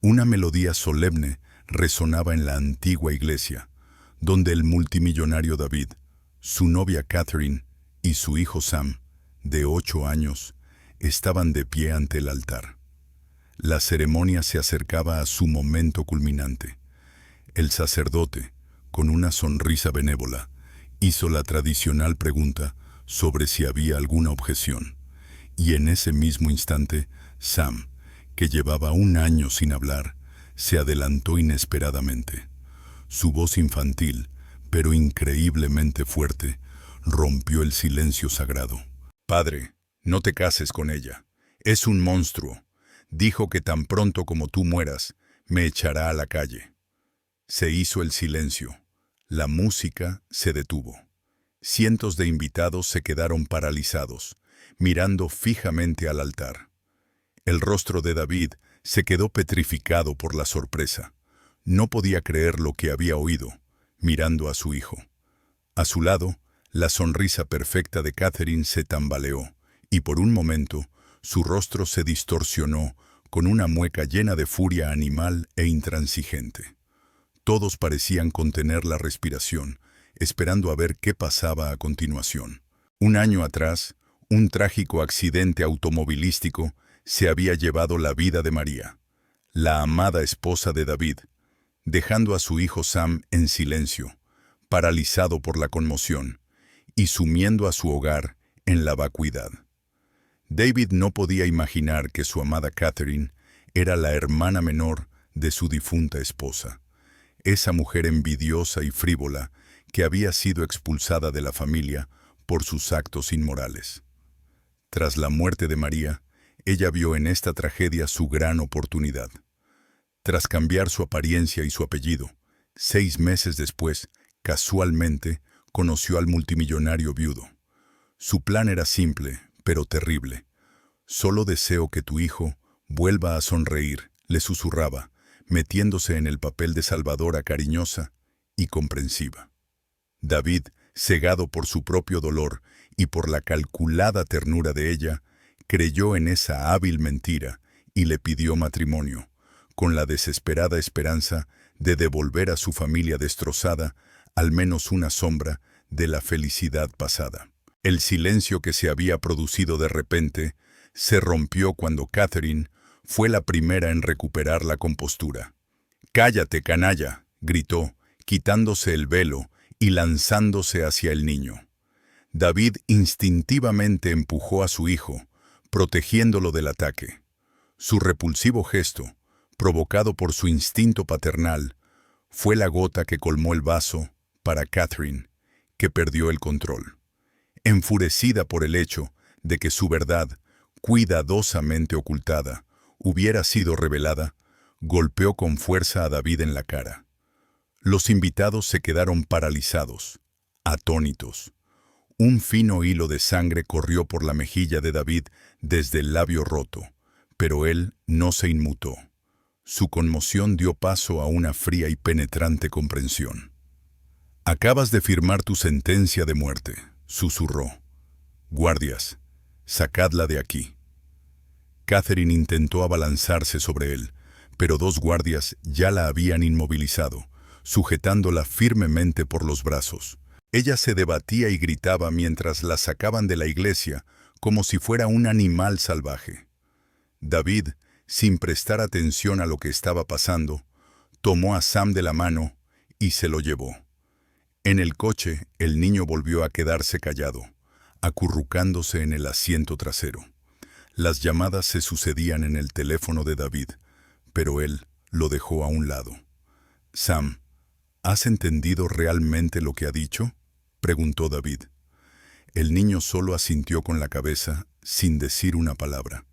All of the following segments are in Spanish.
Una melodía solemne resonaba en la antigua iglesia, donde el multimillonario David, su novia Catherine y su hijo Sam, de 8 años, estaban de pie ante el altar. La ceremonia se acercaba a su momento culminante. El sacerdote, con una sonrisa benévola, hizo la tradicional pregunta sobre si había alguna objeción. Y en ese mismo instante, Sam, que llevaba 1 año sin hablar, se adelantó inesperadamente. Su voz infantil, pero increíblemente fuerte, rompió el silencio sagrado. «Padre, no te cases con ella. Es un monstruo. Dijo que tan pronto como tú mueras, me echará a la calle». Se hizo el silencio. La música se detuvo. Cientos de invitados se quedaron paralizados, mirando fijamente al altar. El rostro de David se quedó petrificado por la sorpresa. No podía creer lo que había oído, mirando a su hijo. A su lado, la sonrisa perfecta de Catherine se tambaleó, y por un momento, su rostro se distorsionó con una mueca llena de furia animal e intransigente. Todos parecían contener la respiración, esperando a ver qué pasaba a continuación. 1 año atrás, un trágico accidente automovilístico se había llevado la vida de María, la amada esposa de David, dejando a su hijo Sam en silencio, paralizado por la conmoción, y sumiendo a su hogar en la vacuidad. David no podía imaginar que su amada Catherine era la hermana menor de su difunta esposa, esa mujer envidiosa y frívola que había sido expulsada de la familia por sus actos inmorales. Tras la muerte de María, ella vio en esta tragedia su gran oportunidad. Tras cambiar su apariencia y su apellido, 6 meses después, casualmente, conoció al multimillonario viudo. Su plan era simple, pero terrible. «Solo deseo que tu hijo vuelva a sonreír», le susurraba, metiéndose en el papel de salvadora cariñosa y comprensiva. David, cegado por su propio dolor y por la calculada ternura de ella, creyó en esa hábil mentira y le pidió matrimonio, con la desesperada esperanza de devolver a su familia destrozada al menos una sombra de la felicidad pasada. El silencio que se había producido de repente se rompió cuando Catherine fue la primera en recuperar la compostura. «¡Cállate, canalla!», gritó, quitándose el velo y lanzándose hacia el niño. David instintivamente empujó a su hijo, protegiéndolo del ataque. Su repulsivo gesto, provocado por su instinto paternal, fue la gota que colmó el vaso para Catherine, que perdió el control. Enfurecida por el hecho de que su verdad, cuidadosamente ocultada, hubiera sido revelada, golpeó con fuerza a David en la cara. Los invitados se quedaron paralizados, atónitos. Un fino hilo de sangre corrió por la mejilla de David desde el labio roto, pero él no se inmutó. Su conmoción dio paso a una fría y penetrante comprensión. «Acabas de firmar tu sentencia de muerte», susurró. «Guardias, sacadla de aquí». Catherine intentó abalanzarse sobre él, pero 2 guardias ya la habían inmovilizado, sujetándola firmemente por los brazos. Ella se debatía y gritaba mientras la sacaban de la iglesia como si fuera un animal salvaje. David, sin prestar atención a lo que estaba pasando, tomó a Sam de la mano y se lo llevó. En el coche, el niño volvió a quedarse callado, acurrucándose en el asiento trasero. Las llamadas se sucedían en el teléfono de David, pero él lo dejó a un lado. «Sam, ¿has entendido realmente lo que ha dicho?», preguntó David. El niño solo asintió con la cabeza, sin decir una palabra.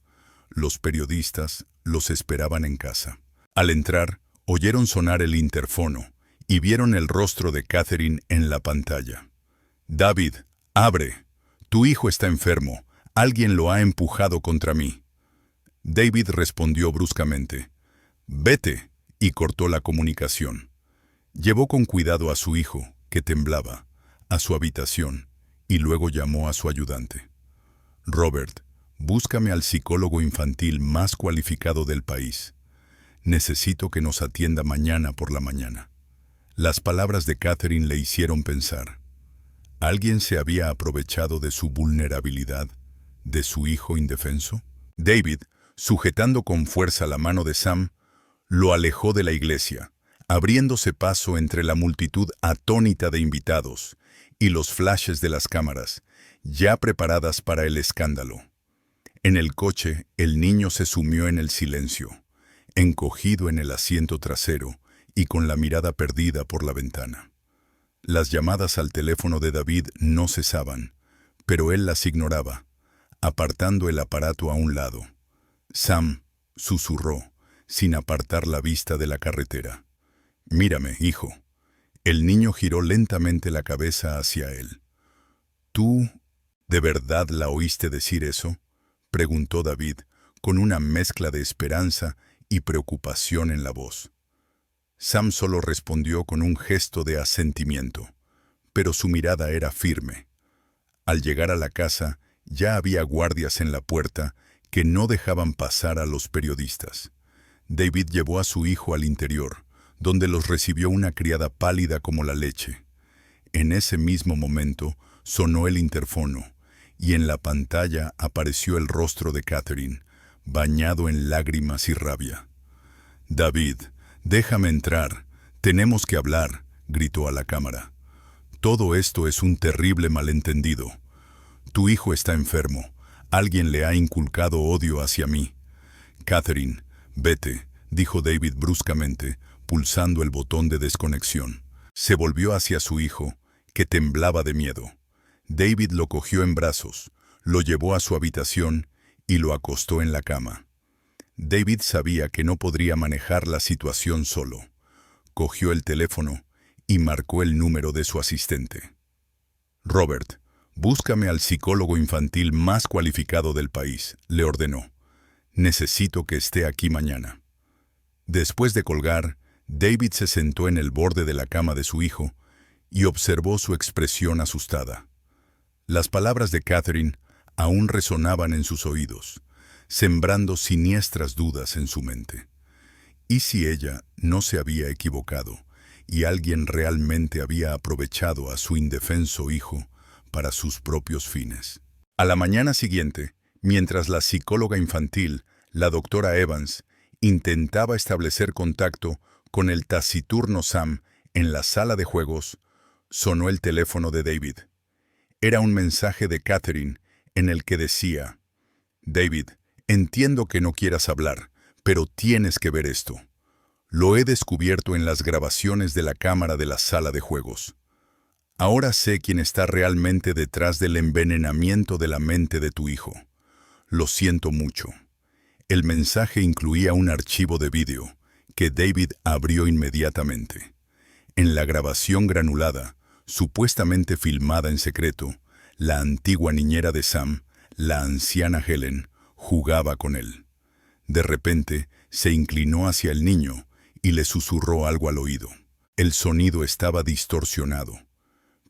Los periodistas los esperaban en casa. Al entrar, oyeron sonar el interfono y vieron el rostro de Catherine en la pantalla. «David, abre. Tu hijo está enfermo. Alguien lo ha empujado contra mí». David respondió bruscamente. «Vete», y cortó la comunicación. Llevó con cuidado a su hijo, que temblaba, a su habitación, y luego llamó a su ayudante. «Robert, búscame al psicólogo infantil más cualificado del país. Necesito que nos atienda mañana por la mañana. Las palabras de Catherine le hicieron pensar. ¿Alguien se había aprovechado de su vulnerabilidad, de su hijo indefenso? David, sujetando con fuerza la mano de Sam, lo alejó de la iglesia, abriéndose paso entre la multitud atónita de invitados y los flashes de las cámaras, ya preparadas para el escándalo. En el coche, el niño se sumió en el silencio, encogido en el asiento trasero y con la mirada perdida por la ventana. Las llamadas al teléfono de David no cesaban, pero él las ignoraba, apartando el aparato a un lado. Sam susurró, sin apartar la vista de la carretera. «Mírame, hijo». El niño giró lentamente la cabeza hacia él. «¿Tú de verdad la oíste decir eso?», preguntó David, con una mezcla de esperanza y preocupación en la voz. Sam solo respondió con un gesto de asentimiento, pero su mirada era firme. Al llegar a la casa, ya había guardias en la puerta que no dejaban pasar a los periodistas. David llevó a su hijo al interior, donde los recibió una criada pálida como la leche. En ese mismo momento sonó el interfono, y en la pantalla apareció el rostro de Catherine, bañado en lágrimas y rabia. «David, déjame entrar, tenemos que hablar», gritó a la cámara. «Todo esto es un terrible malentendido. Tu hijo está enfermo, alguien le ha inculcado odio hacia mí». «Catherine, vete», dijo David bruscamente, pulsando el botón de desconexión. Se volvió hacia su hijo, que temblaba de miedo. David lo cogió en brazos, lo llevó a su habitación y lo acostó en la cama. David sabía que no podría manejar la situación solo. Cogió el teléfono y marcó el número de su asistente. «Robert, búscame al psicólogo infantil más cualificado del país», le ordenó. «Necesito que esté aquí mañana». Después de colgar, David se sentó en el borde de la cama de su hijo y observó su expresión asustada. Las palabras de Catherine aún resonaban en sus oídos, sembrando siniestras dudas en su mente. ¿Y si ella no se había equivocado y alguien realmente había aprovechado a su indefenso hijo para sus propios fines? A la mañana siguiente, mientras la psicóloga infantil, la doctora Evans, intentaba establecer contacto con el taciturno Sam en la sala de juegos, sonó el teléfono de David. Era un mensaje de Catherine en el que decía: «David, entiendo que no quieras hablar, pero tienes que ver esto. Lo he descubierto en las grabaciones de la cámara de la sala de juegos. Ahora sé quién está realmente detrás del envenenamiento de la mente de tu hijo. Lo siento mucho». El mensaje incluía un archivo de vídeo que David abrió inmediatamente. En la grabación granulada, supuestamente filmada en secreto, la antigua niñera de Sam, la anciana Helen, jugaba con él. De repente, se inclinó hacia el niño y le susurró algo al oído. El sonido estaba distorsionado,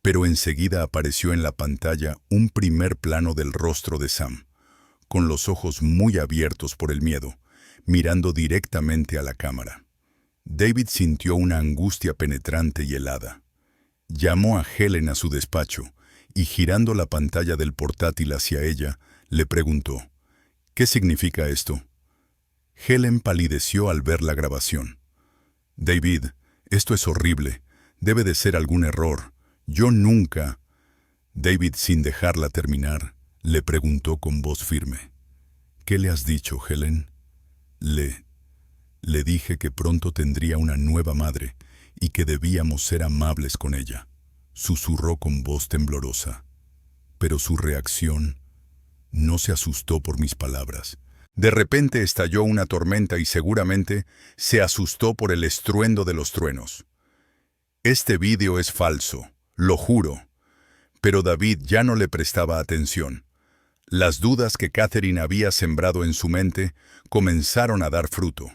pero enseguida apareció en la pantalla un primer plano del rostro de Sam, con los ojos muy abiertos por el miedo, mirando directamente a la cámara. David sintió una angustia penetrante y helada. Llamó a Helen a su despacho y, girando la pantalla del portátil hacia ella, le preguntó: «¿Qué significa esto?». Helen palideció al ver la grabación. «David, esto es horrible. Debe de ser algún error. Yo nunca...». David, sin dejarla terminar, le preguntó con voz firme: «¿Qué le has dicho, Helen?». Le dije que pronto tendría una nueva madre y que debíamos ser amables con ella», susurró con voz temblorosa. Pero su reacción no se asustó por mis palabras. De repente estalló una tormenta y seguramente se asustó por el estruendo de los truenos. «Este vídeo es falso, lo juro». Pero David ya no le prestaba atención. Las dudas que Catherine había sembrado en su mente comenzaron a dar fruto,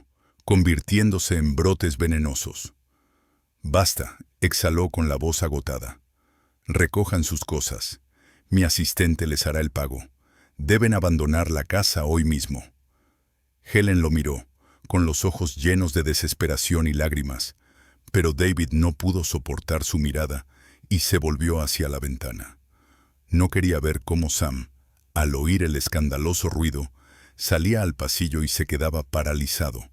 convirtiéndose en brotes venenosos. «Basta», exhaló con la voz agotada. «Recojan sus cosas. Mi asistente les hará el pago. Deben abandonar la casa hoy mismo». Helen lo miró, con los ojos llenos de desesperación y lágrimas, pero David no pudo soportar su mirada y se volvió hacia la ventana. No quería ver cómo Sam, al oír el escandaloso ruido, salía al pasillo y se quedaba paralizado,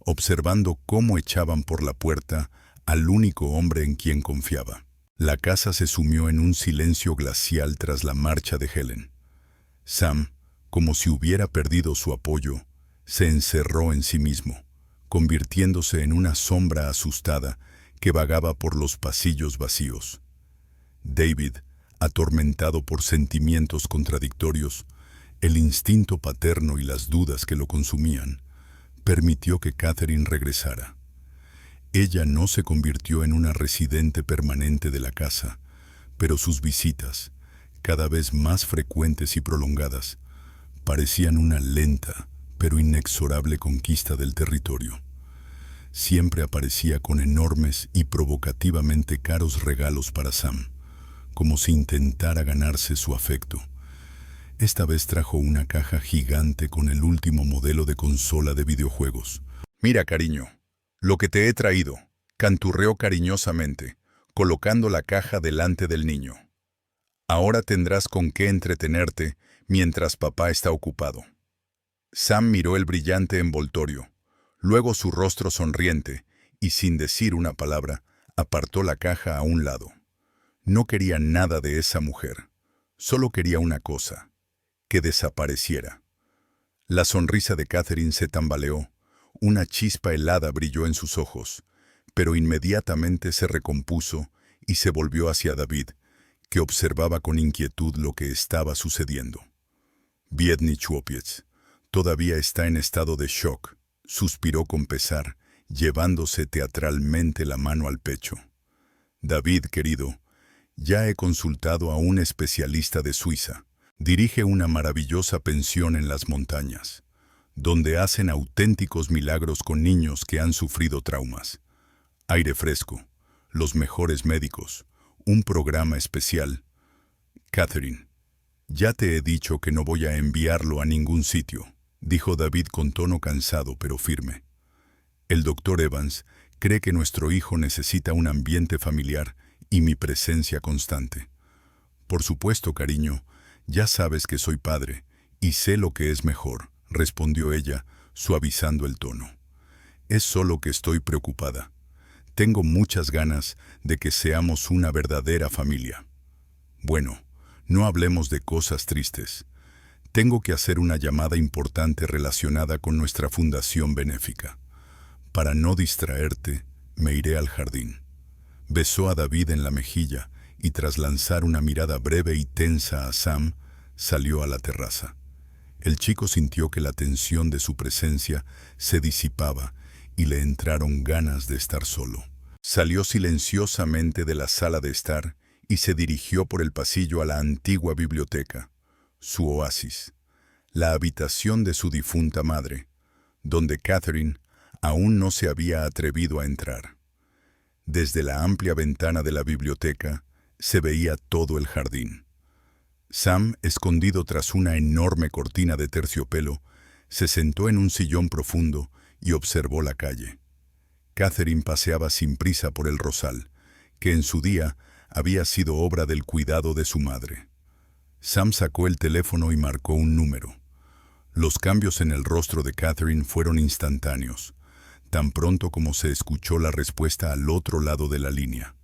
observando cómo echaban por la puerta al único hombre en quien confiaba. La casa se sumió en un silencio glacial tras la marcha de Helen. Sam, como si hubiera perdido su apoyo, se encerró en sí mismo, convirtiéndose en una sombra asustada que vagaba por los pasillos vacíos. David, atormentado por sentimientos contradictorios, el instinto paterno y las dudas que lo consumían, permitió que Catherine regresara. Ella no se convirtió en una residente permanente de la casa, pero sus visitas, cada vez más frecuentes y prolongadas, parecían una lenta pero inexorable conquista del territorio. Siempre aparecía con enormes y provocativamente caros regalos para Sam, como si intentara ganarse su afecto. Esta vez trajo una caja gigante con el último modelo de consola de videojuegos. «Mira, cariño, lo que te he traído», canturreó cariñosamente, colocando la caja delante del niño. «Ahora tendrás con qué entretenerte mientras papá está ocupado». Sam miró el brillante envoltorio, luego su rostro sonriente, y sin decir una palabra, apartó la caja a un lado. No quería nada de esa mujer, solo quería una cosa: que desapareciera. La sonrisa de Catherine se tambaleó, una chispa helada brilló en sus ojos, pero inmediatamente se recompuso y se volvió hacia David, que observaba con inquietud lo que estaba sucediendo. «Biedny chłopiec, todavía está en estado de shock», suspiró con pesar, llevándose teatralmente la mano al pecho. «David, querido, ya he consultado a un especialista de Suiza. Dirige una maravillosa pensión en las montañas, donde hacen auténticos milagros con niños que han sufrido traumas. Aire fresco, los mejores médicos, un programa especial. Catherine, ya te he dicho que no voy a enviarlo a ningún sitio», dijo David con tono cansado pero firme. «El doctor Evans cree que nuestro hijo necesita un ambiente familiar y mi presencia constante». «Por supuesto, cariño, ya sabes que soy padre y sé lo que es mejor», respondió ella, suavizando el tono. «Es solo que estoy preocupada. Tengo muchas ganas de que seamos una verdadera familia». «Bueno, no hablemos de cosas tristes. Tengo que hacer una llamada importante relacionada con nuestra fundación benéfica. Para no distraerte, me iré al jardín». Besó a David en la mejilla y tras lanzar una mirada breve y tensa a Sam, salió a la terraza. El chico sintió que la tensión de su presencia se disipaba y le entraron ganas de estar solo. Salió silenciosamente de la sala de estar y se dirigió por el pasillo a la antigua biblioteca, su oasis, la habitación de su difunta madre, donde Catherine aún no se había atrevido a entrar. Desde la amplia ventana de la biblioteca se veía todo el jardín. Sam, escondido tras una enorme cortina de terciopelo, se sentó en un sillón profundo y observó la calle. Catherine paseaba sin prisa por el rosal, que en su día había sido obra del cuidado de su madre. Sam sacó el teléfono y marcó un número. Los cambios en el rostro de Catherine fueron instantáneos, tan pronto como se escuchó la respuesta al otro lado de la línea.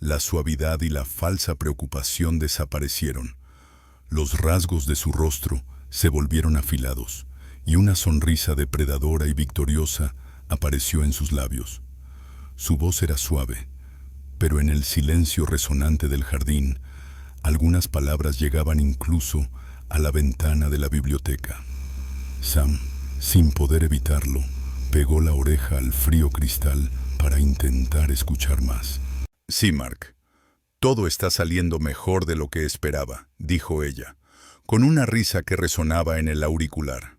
La suavidad y la falsa preocupación desaparecieron. Los rasgos de su rostro se volvieron afilados y una sonrisa depredadora y victoriosa apareció en sus labios. Su voz era suave, pero en el silencio resonante del jardín, algunas palabras llegaban incluso a la ventana de la biblioteca. Sam, sin poder evitarlo, pegó la oreja al frío cristal para intentar escuchar más. «Sí, Mark, todo está saliendo mejor de lo que esperaba», dijo ella, con una risa que resonaba en el auricular.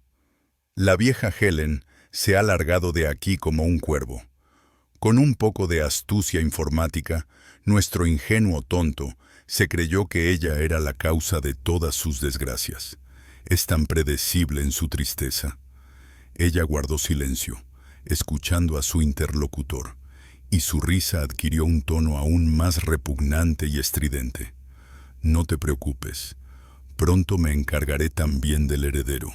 «La vieja Helen se ha largado de aquí como un cuervo. Con un poco de astucia informática, nuestro ingenuo tonto se creyó que ella era la causa de todas sus desgracias. Es tan predecible en su tristeza. Ella guardó silencio, escuchando a su interlocutor, y su risa adquirió un tono aún más repugnante y estridente. No te preocupes, pronto me encargaré también del heredero.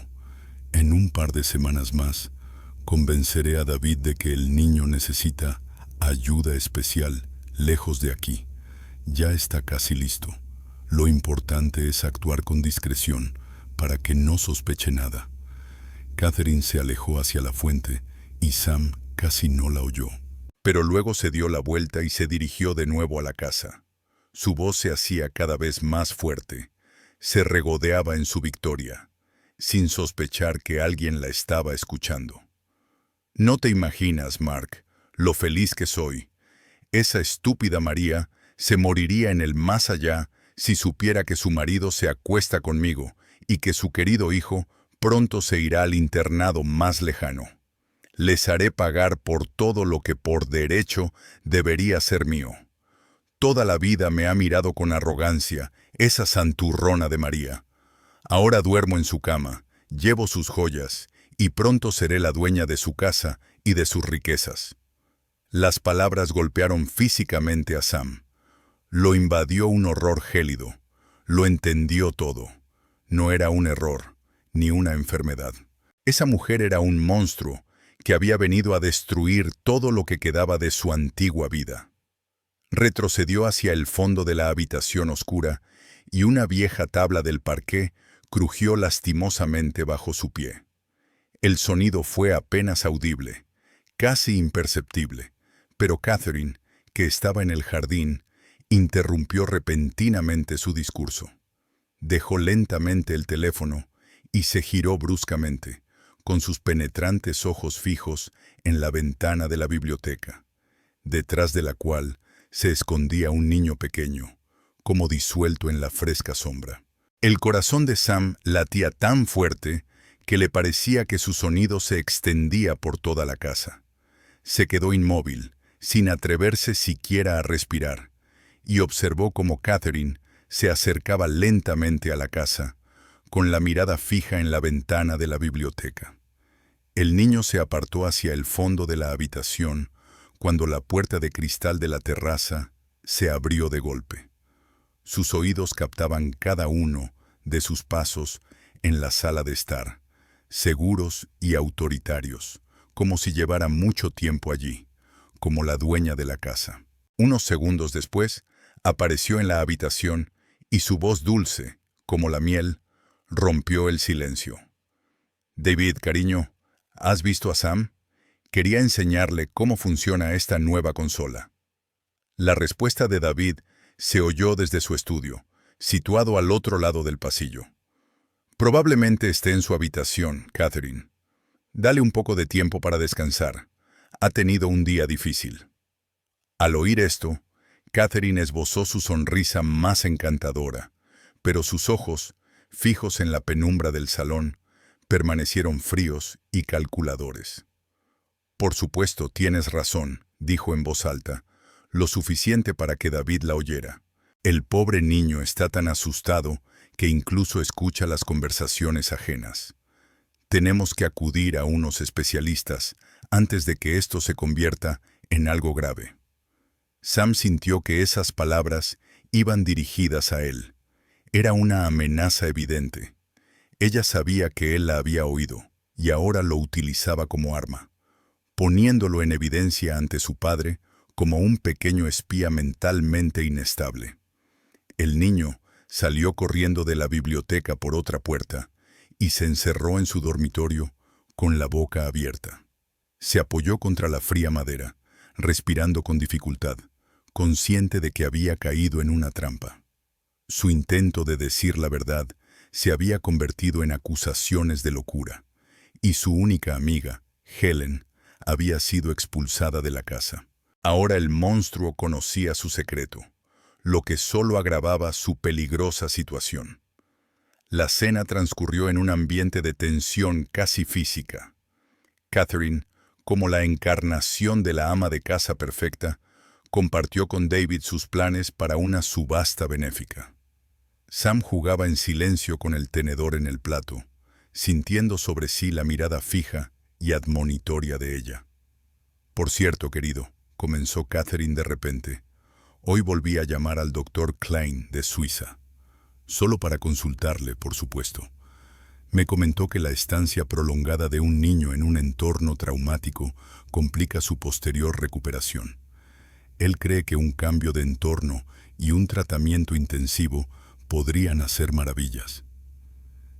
En un par de semanas más, convenceré a David de que el niño necesita ayuda especial lejos de aquí. Ya está casi listo. Lo importante es actuar con discreción para que no sospeche nada. Catherine se alejó hacia la fuente y Sam casi no la oyó. Pero luego se dio la vuelta y se dirigió de nuevo a la casa. Su voz se hacía cada vez más fuerte. Se regodeaba en su victoria, sin sospechar que alguien la estaba escuchando. No te imaginas, Mark, lo feliz que soy. Esa estúpida María se moriría en el más allá si supiera que su marido se acuesta conmigo y que su querido hijo pronto se irá al internado más lejano. Les haré pagar por todo lo que por derecho debería ser mío. Toda la vida me ha mirado con arrogancia esa santurrona de María. Ahora duermo en su cama, llevo sus joyas, y pronto seré la dueña de su casa y de sus riquezas. Las palabras golpearon físicamente a Sam. Lo invadió un horror gélido. Lo entendió todo. No era un error, ni una enfermedad. Esa mujer era un monstruo que había venido a destruir todo lo que quedaba de su antigua vida. Retrocedió hacia el fondo de la habitación oscura y una vieja tabla del parqué crujió lastimosamente bajo su pie. El sonido fue apenas audible, casi imperceptible, pero Catherine, que estaba en el jardín, interrumpió repentinamente su discurso. Dejó lentamente el teléfono y se giró bruscamente, con sus penetrantes ojos fijos en la ventana de la biblioteca, detrás de la cual se escondía un niño pequeño, como disuelto en la fresca sombra. El corazón de Sam latía tan fuerte que le parecía que su sonido se extendía por toda la casa. Se quedó inmóvil, sin atreverse siquiera a respirar, y observó cómo Catherine se acercaba lentamente a la casa, con la mirada fija en la ventana de la biblioteca. El niño se apartó hacia el fondo de la habitación cuando la puerta de cristal de la terraza se abrió de golpe. Sus oídos captaban cada uno de sus pasos en la sala de estar, seguros y autoritarios, como si llevara mucho tiempo allí, como la dueña de la casa. Unos segundos después, apareció en la habitación y su voz dulce, como la miel, rompió el silencio. «David, cariño, ¿has visto a Sam? Quería enseñarle cómo funciona esta nueva consola». La respuesta de David se oyó desde su estudio, situado al otro lado del pasillo. «Probablemente esté en su habitación, Catherine. Dale un poco de tiempo para descansar. Ha tenido un día difícil». Al oír esto, Catherine esbozó su sonrisa más encantadora, pero sus ojos, fijos en la penumbra del salón, permanecieron fríos y calculadores. «Por supuesto, tienes razón», dijo en voz alta, lo suficiente para que David la oyera. «El pobre niño está tan asustado que incluso escucha las conversaciones ajenas. Tenemos que acudir a unos especialistas antes de que esto se convierta en algo grave». Sam sintió que esas palabras iban dirigidas a él. Era una amenaza evidente. Ella sabía que él la había oído, y ahora lo utilizaba como arma, poniéndolo en evidencia ante su padre como un pequeño espía mentalmente inestable. El niño salió corriendo de la biblioteca por otra puerta y se encerró en su dormitorio con la boca abierta. Se apoyó contra la fría madera, respirando con dificultad, consciente de que había caído en una trampa. Su intento de decir la verdad se había convertido en acusaciones de locura, y su única amiga, Helen, había sido expulsada de la casa. Ahora el monstruo conocía su secreto, lo que solo agravaba su peligrosa situación. La cena transcurrió en un ambiente de tensión casi física. Catherine, como la encarnación de la ama de casa perfecta, compartió con David sus planes para una subasta benéfica. Sam jugaba en silencio con el tenedor en el plato, sintiendo sobre sí la mirada fija y admonitoria de ella. «Por cierto, querido», comenzó Catherine de repente, «hoy volví a llamar al doctor Klein de Suiza. Solo para consultarle, por supuesto. Me comentó que la estancia prolongada de un niño en un entorno traumático complica su posterior recuperación. Él cree que un cambio de entorno y un tratamiento intensivo podrían hacer maravillas».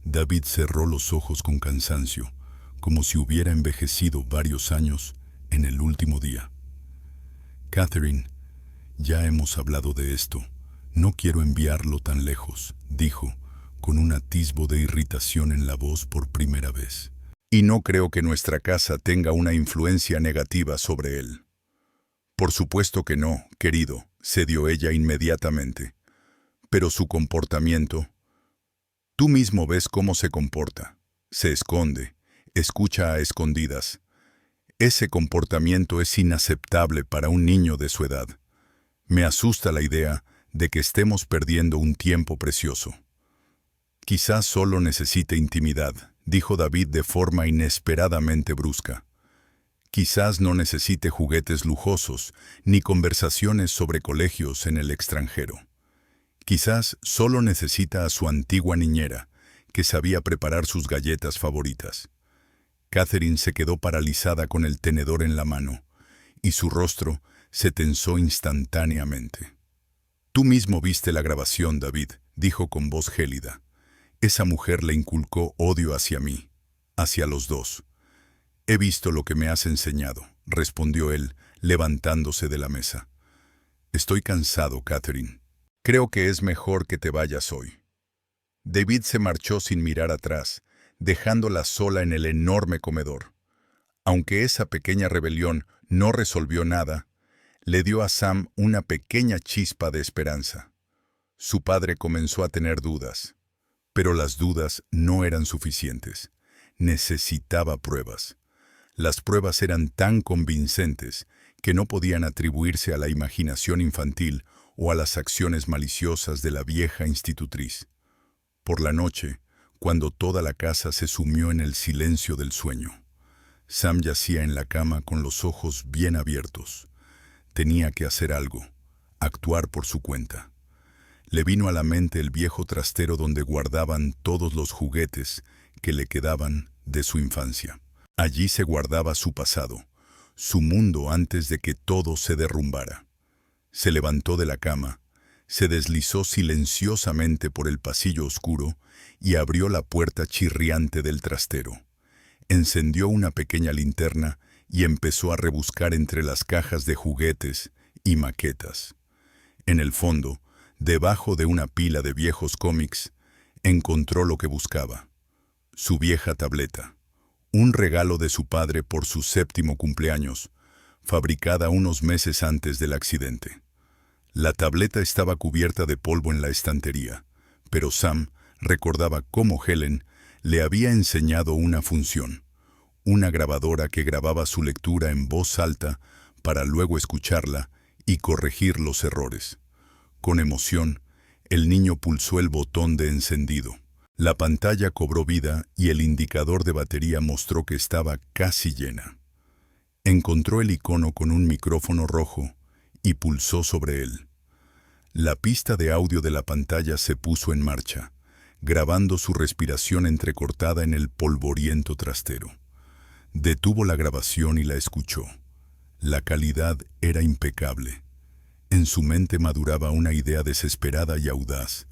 David cerró los ojos con cansancio, como si hubiera envejecido varios años en el último día. «Catherine, ya hemos hablado de esto. No quiero enviarlo tan lejos», dijo, con un atisbo de irritación en la voz por primera vez. «Y no creo que nuestra casa tenga una influencia negativa sobre él». «Por supuesto que no, querido», cedió ella inmediatamente. «Pero su comportamiento... Tú mismo ves cómo se comporta. Se esconde, escucha a escondidas. Ese comportamiento es inaceptable para un niño de su edad. Me asusta la idea de que estemos perdiendo un tiempo precioso». «Quizás solo necesite intimidad», dijo David de forma inesperadamente brusca. «Quizás no necesite juguetes lujosos ni conversaciones sobre colegios en el extranjero. Quizás solo necesita a su antigua niñera, que sabía preparar sus galletas favoritas». Catherine se quedó paralizada con el tenedor en la mano, y su rostro se tensó instantáneamente. «Tú mismo viste la grabación, David», dijo con voz gélida. «Esa mujer le inculcó odio hacia mí, hacia los dos». «He visto lo que me has enseñado», respondió él, levantándose de la mesa. «Estoy cansado, Catherine. Creo que es mejor que te vayas hoy». David se marchó sin mirar atrás, dejándola sola en el enorme comedor. Aunque esa pequeña rebelión no resolvió nada, le dio a Sam una pequeña chispa de esperanza. Su padre comenzó a tener dudas, pero las dudas no eran suficientes. Necesitaba pruebas. Las pruebas eran tan convincentes que no podían atribuirse a la imaginación infantil o a las acciones maliciosas de la vieja institutriz. Por la noche, cuando toda la casa se sumió en el silencio del sueño, Sam yacía en la cama con los ojos bien abiertos. Tenía que hacer algo, actuar por su cuenta. Le vino a la mente el viejo trastero donde guardaban todos los juguetes que le quedaban de su infancia. Allí se guardaba su pasado, su mundo antes de que todo se derrumbara. Se levantó de la cama, se deslizó silenciosamente por el pasillo oscuro y abrió la puerta chirriante del trastero. Encendió una pequeña linterna y empezó a rebuscar entre las cajas de juguetes y maquetas. En el fondo, debajo de una pila de viejos cómics, encontró lo que buscaba: su vieja tableta, un regalo de su padre por su 7º cumpleaños, fabricada unos meses antes del accidente. La tableta estaba cubierta de polvo en la estantería, pero Sam recordaba cómo Helen le había enseñado una función, una grabadora que grababa su lectura en voz alta para luego escucharla y corregir los errores. Con emoción, el niño pulsó el botón de encendido. La pantalla cobró vida y el indicador de batería mostró que estaba casi llena. Encontró el icono con un micrófono rojo y pulsó sobre él. La pista de audio de la pantalla se puso en marcha, grabando su respiración entrecortada en el polvoriento trastero. Detuvo la grabación y la escuchó. La calidad era impecable. En su mente maduraba una idea desesperada y audaz.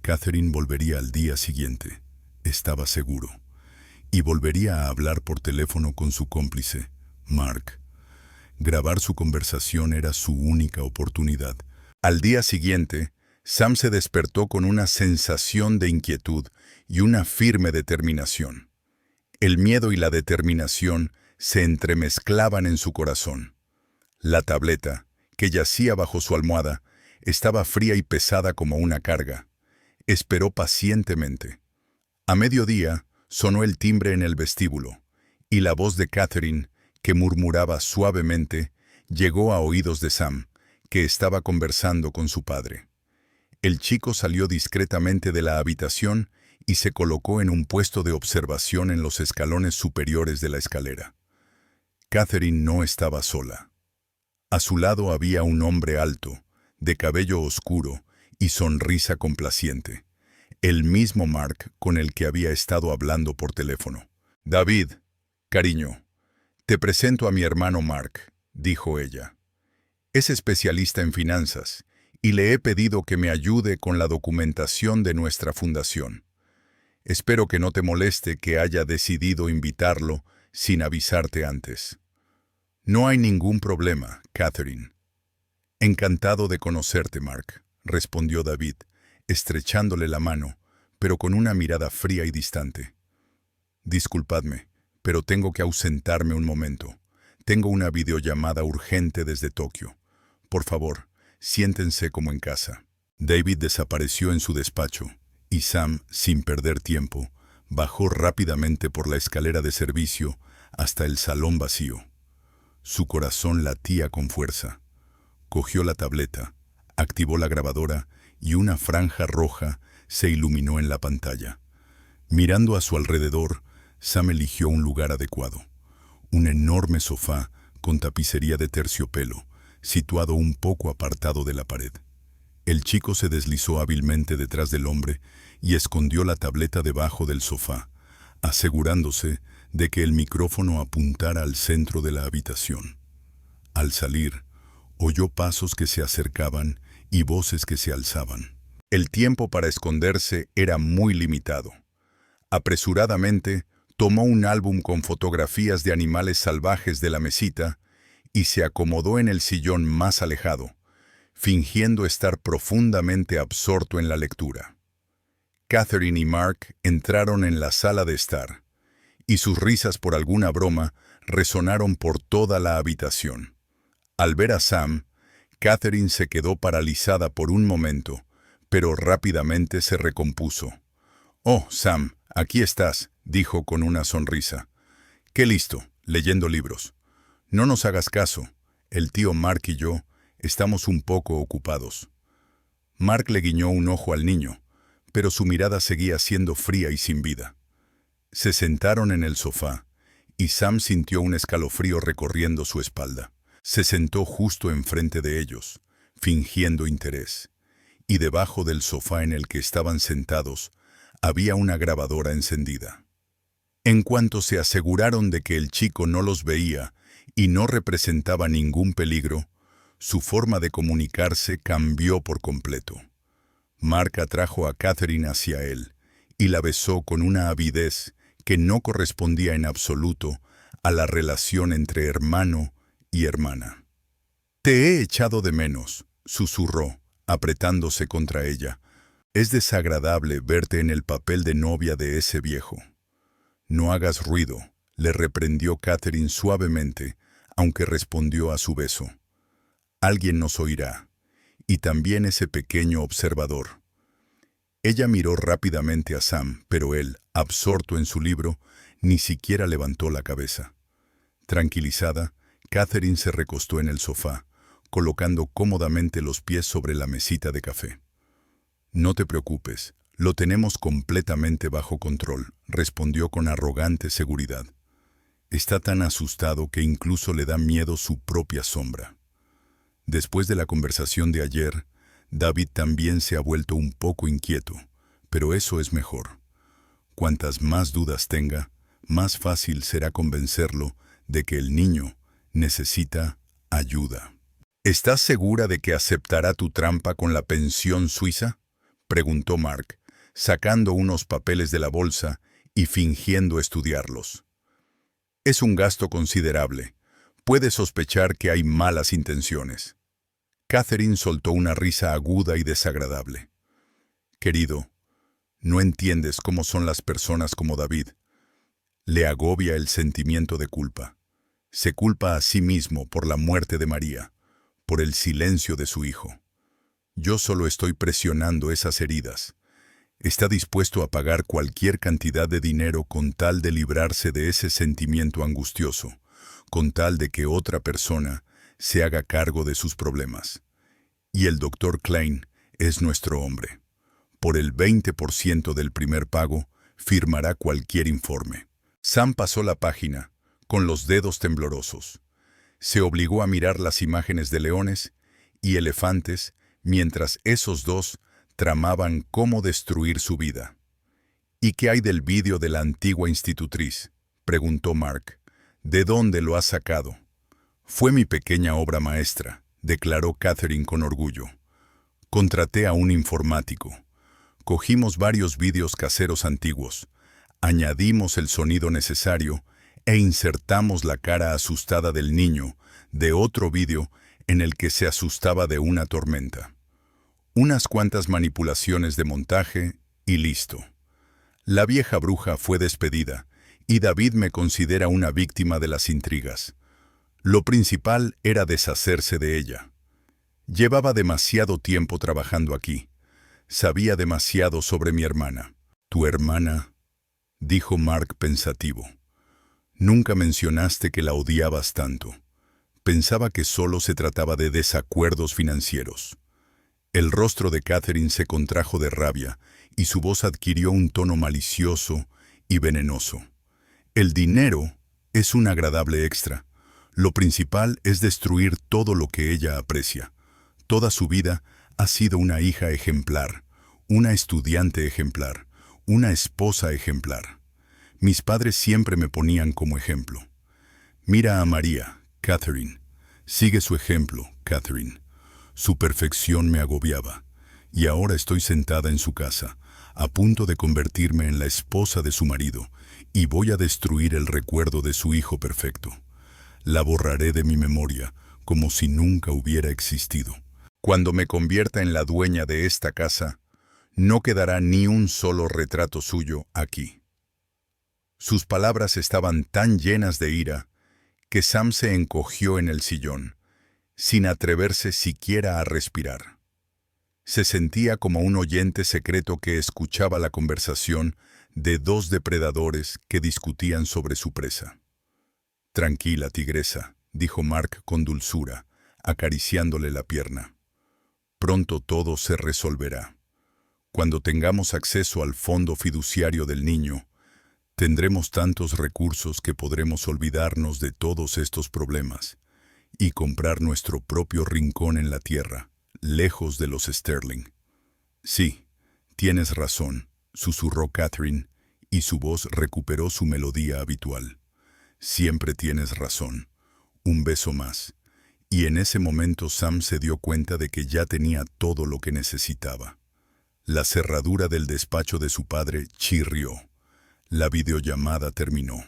Catherine volvería al día siguiente, estaba seguro, y volvería a hablar por teléfono con su cómplice, Mark. Grabar su conversación era su única oportunidad. Al día siguiente, Sam se despertó con una sensación de inquietud y una firme determinación. El miedo y la determinación se entremezclaban en su corazón. La tableta, que yacía bajo su almohada, estaba fría y pesada como una carga. Esperó pacientemente. A mediodía sonó el timbre en el vestíbulo, y la voz de Catherine, que murmuraba suavemente, llegó a oídos de Sam, que estaba conversando con su padre. El chico salió discretamente de la habitación y se colocó en un puesto de observación en los escalones superiores de la escalera. Catherine no estaba sola. A su lado había un hombre alto, de cabello oscuro y sonrisa complaciente, el mismo Mark con el que había estado hablando por teléfono. «David, cariño, te presento a mi hermano Mark», dijo ella. «Es especialista en finanzas y le he pedido que me ayude con la documentación de nuestra fundación. Espero que no te moleste que haya decidido invitarlo sin avisarte antes». «No hay ningún problema, Catherine». «Encantado de conocerte, Mark», respondió David, estrechándole la mano, pero con una mirada fría y distante. «Disculpadme, pero tengo que ausentarme un momento. Tengo una videollamada urgente desde Tokio. Por favor, siéntense como en casa». David desapareció en su despacho, y Sam, sin perder tiempo, bajó rápidamente por la escalera de servicio hasta el salón vacío. Su corazón latía con fuerza. Cogió la tableta, activó la grabadora y una franja roja se iluminó en la pantalla. Mirando a su alrededor, Sam eligió un lugar adecuado. Un enorme sofá con tapicería de terciopelo, situado un poco apartado de la pared. El chico se deslizó hábilmente detrás del hombre y escondió la tableta debajo del sofá, asegurándose de que el micrófono apuntara al centro de la habitación. Al salir, oyó pasos que se acercaban y voces que se alzaban. El tiempo para esconderse era muy limitado. Apresuradamente, tomó un álbum con fotografías de animales salvajes de la mesita y se acomodó en el sillón más alejado, fingiendo estar profundamente absorto en la lectura. Catherine y Mark entraron en la sala de estar, y sus risas por alguna broma resonaron por toda la habitación. Al ver a Sam, Catherine se quedó paralizada por un momento, pero rápidamente se recompuso. «Oh, Sam, aquí estás», dijo con una sonrisa. «Qué listo, leyendo libros. No nos hagas caso, el tío Mark y yo estamos un poco ocupados». Mark le guiñó un ojo al niño, pero su mirada seguía siendo fría y sin vida. Se sentaron en el sofá, y Sam sintió un escalofrío recorriendo su espalda. Se sentó justo enfrente de ellos, fingiendo interés, y debajo del sofá en el que estaban sentados había una grabadora encendida. En cuanto se aseguraron de que el chico no los veía y no representaba ningún peligro, su forma de comunicarse cambió por completo. Mark atrajo a Catherine hacia él y la besó con una avidez que no correspondía en absoluto a la relación entre hermano y hermana. «Te he echado de menos», susurró, apretándose contra ella. «Es desagradable verte en el papel de novia de ese viejo». «No hagas ruido», le reprendió Catherine suavemente, aunque respondió a su beso. «Alguien nos oirá, y también ese pequeño observador». Ella miró rápidamente a Sam, pero él, absorto en su libro, ni siquiera levantó la cabeza. Tranquilizada, Catherine se recostó en el sofá, colocando cómodamente los pies sobre la mesita de café. «No te preocupes, lo tenemos completamente bajo control», respondió con arrogante seguridad. «Está tan asustado que incluso le da miedo su propia sombra». Después de la conversación de ayer, David también se ha vuelto un poco inquieto, pero eso es mejor. Cuantas más dudas tenga, más fácil será convencerlo de que el niño necesita ayuda. «¿Estás segura de que aceptará tu trampa con la pensión suiza?», preguntó Mark, sacando unos papeles de la bolsa y fingiendo estudiarlos. «Es un gasto considerable. Puede sospechar que hay malas intenciones». Catherine soltó una risa aguda y desagradable. «Querido, no entiendes cómo son las personas como David. Le agobia el sentimiento de culpa. Se culpa a sí mismo por la muerte de María, por el silencio de su hijo. Yo solo estoy presionando esas heridas. Está dispuesto a pagar cualquier cantidad de dinero con tal de librarse de ese sentimiento angustioso, con tal de que otra persona se haga cargo de sus problemas. Y el Dr. Klein es nuestro hombre. Por el 20% del primer pago, firmará cualquier informe. Sam pasó la página, con los dedos temblorosos. Se obligó a mirar las imágenes de leones y elefantes mientras esos dos tramaban cómo destruir su vida. ¿Y qué hay del vídeo de la antigua institutriz?, preguntó Mark. ¿De dónde lo has sacado? Fue mi pequeña obra maestra, declaró Catherine con orgullo. Contraté a un informático. Cogimos varios vídeos caseros antiguos, añadimos el sonido necesario e insertamos la cara asustada del niño de otro vídeo en el que se asustaba de una tormenta. Unas cuantas manipulaciones de montaje y listo. La vieja bruja fue despedida y David me considera una víctima de las intrigas. Lo principal era deshacerse de ella. Llevaba demasiado tiempo trabajando aquí. Sabía demasiado sobre mi hermana. ¿Tu hermana?, dijo Mark pensativo. Nunca mencionaste que la odiabas tanto. Pensaba que solo se trataba de desacuerdos financieros. El rostro de Catherine se contrajo de rabia y su voz adquirió un tono malicioso y venenoso. El dinero es un agradable extra. Lo principal es destruir todo lo que ella aprecia. Toda su vida ha sido una hija ejemplar, una estudiante ejemplar, una esposa ejemplar. Mis padres siempre me ponían como ejemplo. Mira a María, Catherine. Sigue su ejemplo, Catherine. Su perfección me agobiaba, y ahora estoy sentada en su casa, a punto de convertirme en la esposa de su marido, y voy a destruir el recuerdo de su hijo perfecto. La borraré de mi memoria, como si nunca hubiera existido. Cuando me convierta en la dueña de esta casa, no quedará ni un solo retrato suyo aquí. Sus palabras estaban tan llenas de ira que Sam se encogió en el sillón, sin atreverse siquiera a respirar. Se sentía como un oyente secreto que escuchaba la conversación de dos depredadores que discutían sobre su presa. «Tranquila, tigresa», dijo Mark con dulzura, acariciándole la pierna. «Pronto todo se resolverá. Cuando tengamos acceso al fondo fiduciario del niño, tendremos tantos recursos que podremos olvidarnos de todos estos problemas y comprar nuestro propio rincón en la tierra, lejos de los Sterling». «Sí, tienes razón», susurró Catherine, y su voz recuperó su melodía habitual. «Siempre tienes razón. Un beso más». Y en ese momento Sam se dio cuenta de que ya tenía todo lo que necesitaba. La cerradura del despacho de su padre chirrió. La videollamada terminó.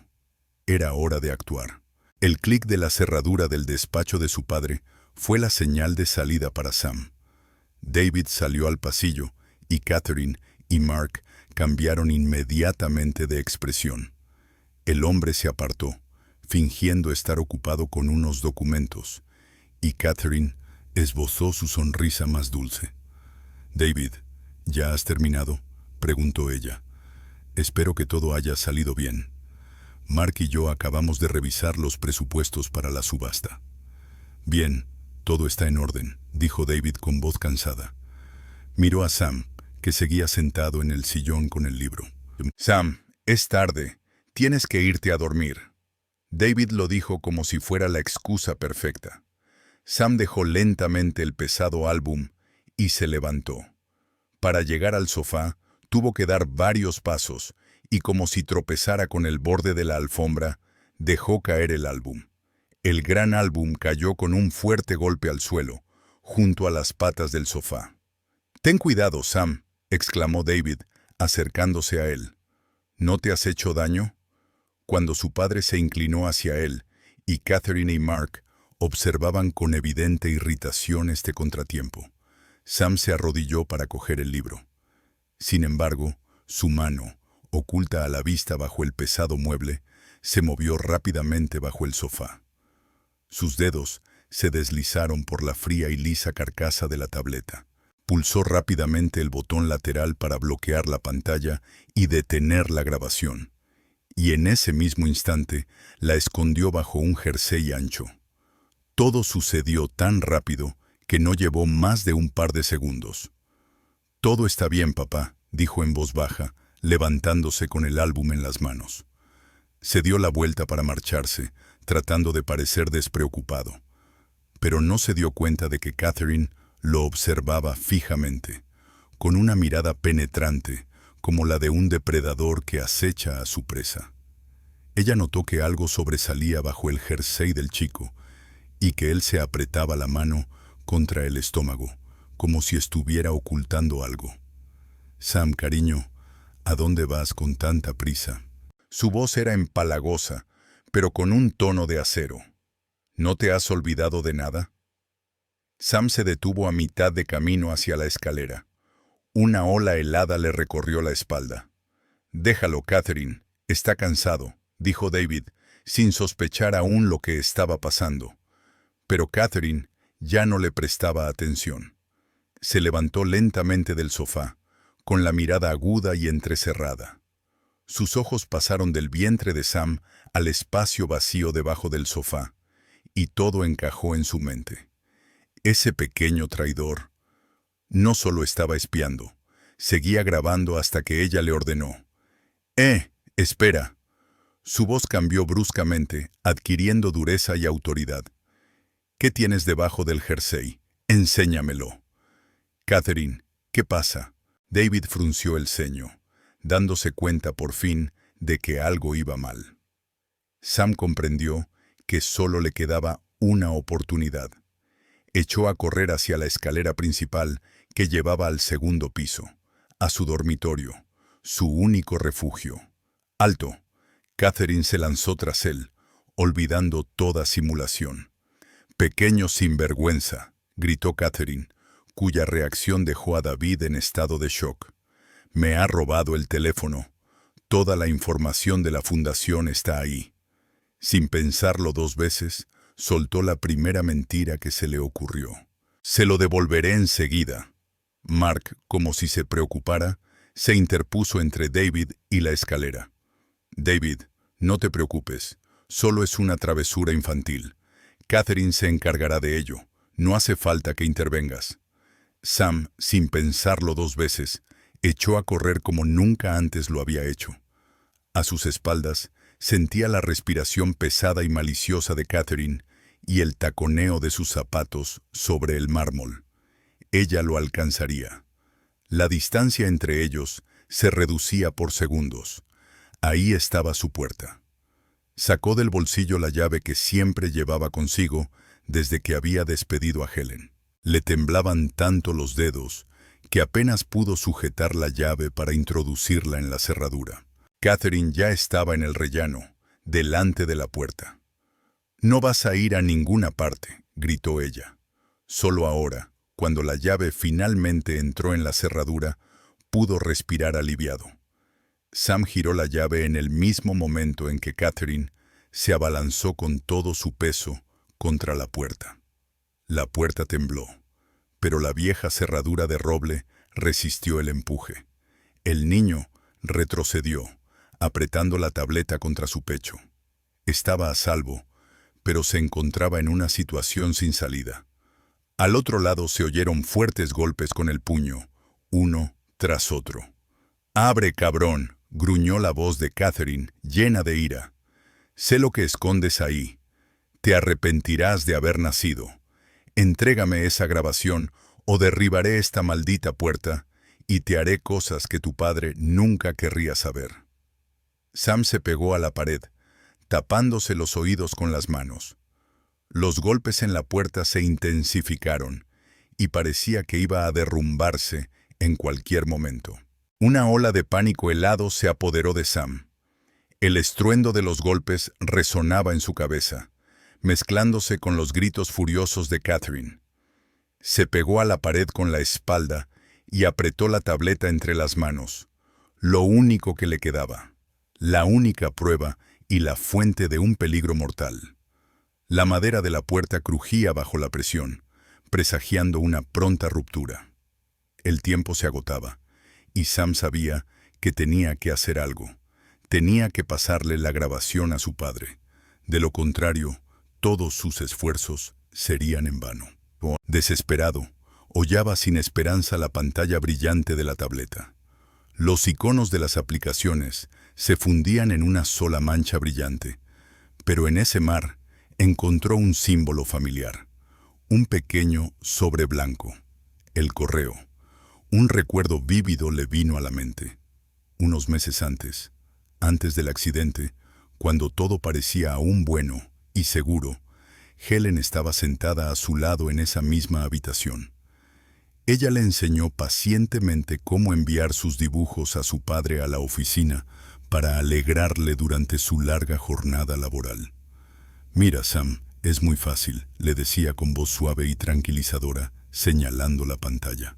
Era hora de actuar. El clic de la cerradura del despacho de su padre fue la señal de salida para Sam. David salió al pasillo y Catherine y Mark cambiaron inmediatamente de expresión. El hombre se apartó, fingiendo estar ocupado con unos documentos, y Catherine esbozó su sonrisa más dulce. «David, ¿ya has terminado?», preguntó ella. «Espero que todo haya salido bien. Mark y yo acabamos de revisar los presupuestos para la subasta». «Bien, todo está en orden», dijo David con voz cansada. Miró a Sam, que seguía sentado en el sillón con el libro. «Sam, es tarde. Tienes que irte a dormir». David lo dijo como si fuera la excusa perfecta. Sam dejó lentamente el pesado álbum y se levantó. Para llegar al sofá, tuvo que dar varios pasos y, como si tropezara con el borde de la alfombra, dejó caer el álbum. El gran álbum cayó con un fuerte golpe al suelo, junto a las patas del sofá. «Ten cuidado, Sam», exclamó David, acercándose a él. «¿No te has hecho daño?». Cuando su padre se inclinó hacia él y Catherine y Mark observaban con evidente irritación este contratiempo, Sam se arrodilló para coger el libro. Sin embargo, su mano, oculta a la vista bajo el pesado mueble, se movió rápidamente bajo el sofá. Sus dedos se deslizaron por la fría y lisa carcasa de la tableta. Pulsó rápidamente el botón lateral para bloquear la pantalla y detener la grabación. Y en ese mismo instante la escondió bajo un jersey ancho. Todo sucedió tan rápido que no llevó más de un par de segundos. Todo está bien, papá, dijo en voz baja, levantándose con el álbum en las manos. Se dio la vuelta para marcharse, tratando de parecer despreocupado. Pero no se dio cuenta de que Catherine lo observaba fijamente, con una mirada penetrante, como la de un depredador que acecha a su presa. Ella notó que algo sobresalía bajo el jersey del chico y que él se apretaba la mano contra el estómago, como si estuviera ocultando algo. «Sam, cariño, ¿a dónde vas con tanta prisa?» Su voz era empalagosa, pero con un tono de acero. «¿No te has olvidado de nada?» Sam se detuvo a mitad de camino hacia la escalera. Una ola helada le recorrió la espalda. «Déjalo, Catherine, está cansado», dijo David, sin sospechar aún lo que estaba pasando. Pero Catherine ya no le prestaba atención. Se levantó lentamente del sofá, con la mirada aguda y entrecerrada. Sus ojos pasaron del vientre de Sam al espacio vacío debajo del sofá, y todo encajó en su mente. Ese pequeño traidor no solo estaba espiando, seguía grabando hasta que ella le ordenó. Espera». Su voz cambió bruscamente, adquiriendo dureza y autoridad. «¿Qué tienes debajo del jersey? Enséñamelo». «Catherine, ¿qué pasa?» David frunció el ceño, dándose cuenta por fin de que algo iba mal. Sam comprendió que solo le quedaba una oportunidad. Echó a correr hacia la escalera principal que llevaba al segundo piso, a su dormitorio, su único refugio. «¡Alto!». Catherine se lanzó tras él, olvidando toda simulación. «Pequeño sinvergüenza», gritó Catherine, cuya reacción dejó a David en estado de shock. «Me ha robado el teléfono. Toda la información de la fundación está ahí». Sin pensarlo dos veces, soltó la primera mentira que se le ocurrió. «Se lo devolveré enseguida». Mark, como si se preocupara, se interpuso entre David y la escalera. «David, no te preocupes, solo es una travesura infantil. Catherine se encargará de ello, no hace falta que intervengas». Sam, sin pensarlo dos veces, echó a correr como nunca antes lo había hecho. A sus espaldas, sentía la respiración pesada y maliciosa de Catherine y el taconeo de sus zapatos sobre el mármol. Ella lo alcanzaría. La distancia entre ellos se reducía por segundos. Ahí estaba su puerta. Sacó del bolsillo la llave que siempre llevaba consigo desde que había despedido a Helen. Le temblaban tanto los dedos que apenas pudo sujetar la llave para introducirla en la cerradura. Catherine ya estaba en el rellano, delante de la puerta. «No vas a ir a ninguna parte», gritó ella. Solo ahora, cuando la llave finalmente entró en la cerradura, pudo respirar aliviado. Sam giró la llave en el mismo momento en que Catherine se abalanzó con todo su peso contra la puerta. La puerta tembló, pero la vieja cerradura de roble resistió el empuje. El niño retrocedió, apretando la tableta contra su pecho. Estaba a salvo, pero se encontraba en una situación sin salida. Al otro lado se oyeron fuertes golpes con el puño, uno tras otro. «¡Abre, cabrón!», gruñó la voz de Catherine, llena de ira. «Sé lo que escondes ahí. Te arrepentirás de haber nacido. Entrégame esa grabación o derribaré esta maldita puerta y te haré cosas que tu padre nunca querría saber». Sam se pegó a la pared, tapándose los oídos con las manos. Los golpes en la puerta se intensificaron y parecía que iba a derrumbarse en cualquier momento. Una ola de pánico helado se apoderó de Sam. El estruendo de los golpes resonaba en su cabeza, mezclándose con los gritos furiosos de Catherine. Se pegó a la pared con la espalda y apretó la tableta entre las manos, lo único que le quedaba, la única prueba y la fuente de un peligro mortal. La madera de la puerta crujía bajo la presión, presagiando una pronta ruptura. El tiempo se agotaba, y Sam sabía que tenía que hacer algo. Tenía que pasarle la grabación a su padre. De lo contrario, todos sus esfuerzos serían en vano. Desesperado, hollaba sin esperanza la pantalla brillante de la tableta. Los iconos de las aplicaciones se fundían en una sola mancha brillante, pero en ese mar encontró un símbolo familiar, un pequeño sobre blanco, el correo. Un recuerdo vívido le vino a la mente. Unos meses antes del accidente, cuando todo parecía aún bueno y seguro, Helen estaba sentada a su lado en esa misma habitación. Ella le enseñó pacientemente cómo enviar sus dibujos a su padre a la oficina para alegrarle durante su larga jornada laboral. «Mira, Sam, es muy fácil», le decía con voz suave y tranquilizadora, señalando la pantalla.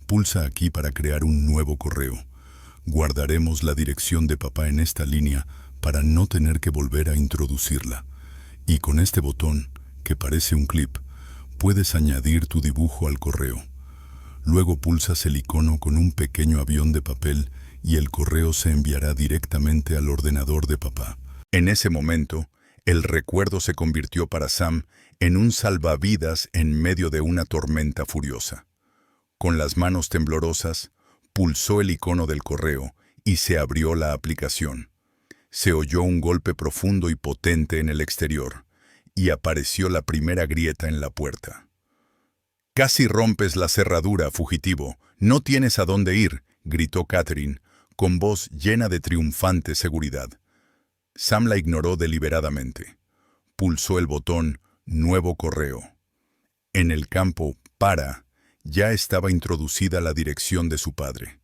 «Pulsa aquí para crear un nuevo correo. Guardaremos la dirección de papá en esta línea para no tener que volver a introducirla. Y con este botón, que parece un clip, puedes añadir tu dibujo al correo. Luego pulsas el icono con un pequeño avión de papel y el correo se enviará directamente al ordenador de papá». En ese momento, el recuerdo se convirtió para Sam en un salvavidas en medio de una tormenta furiosa. Con las manos temblorosas, pulsó el icono del correo y se abrió la aplicación. Se oyó un golpe profundo y potente en el exterior, y apareció la primera grieta en la puerta. «Casi rompes la cerradura, fugitivo. No tienes a dónde ir», gritó Catherine, con voz llena de triunfante seguridad. Sam la ignoró deliberadamente. Pulsó el botón «Nuevo correo». En el campo «Para» ya estaba introducida la dirección de su padre.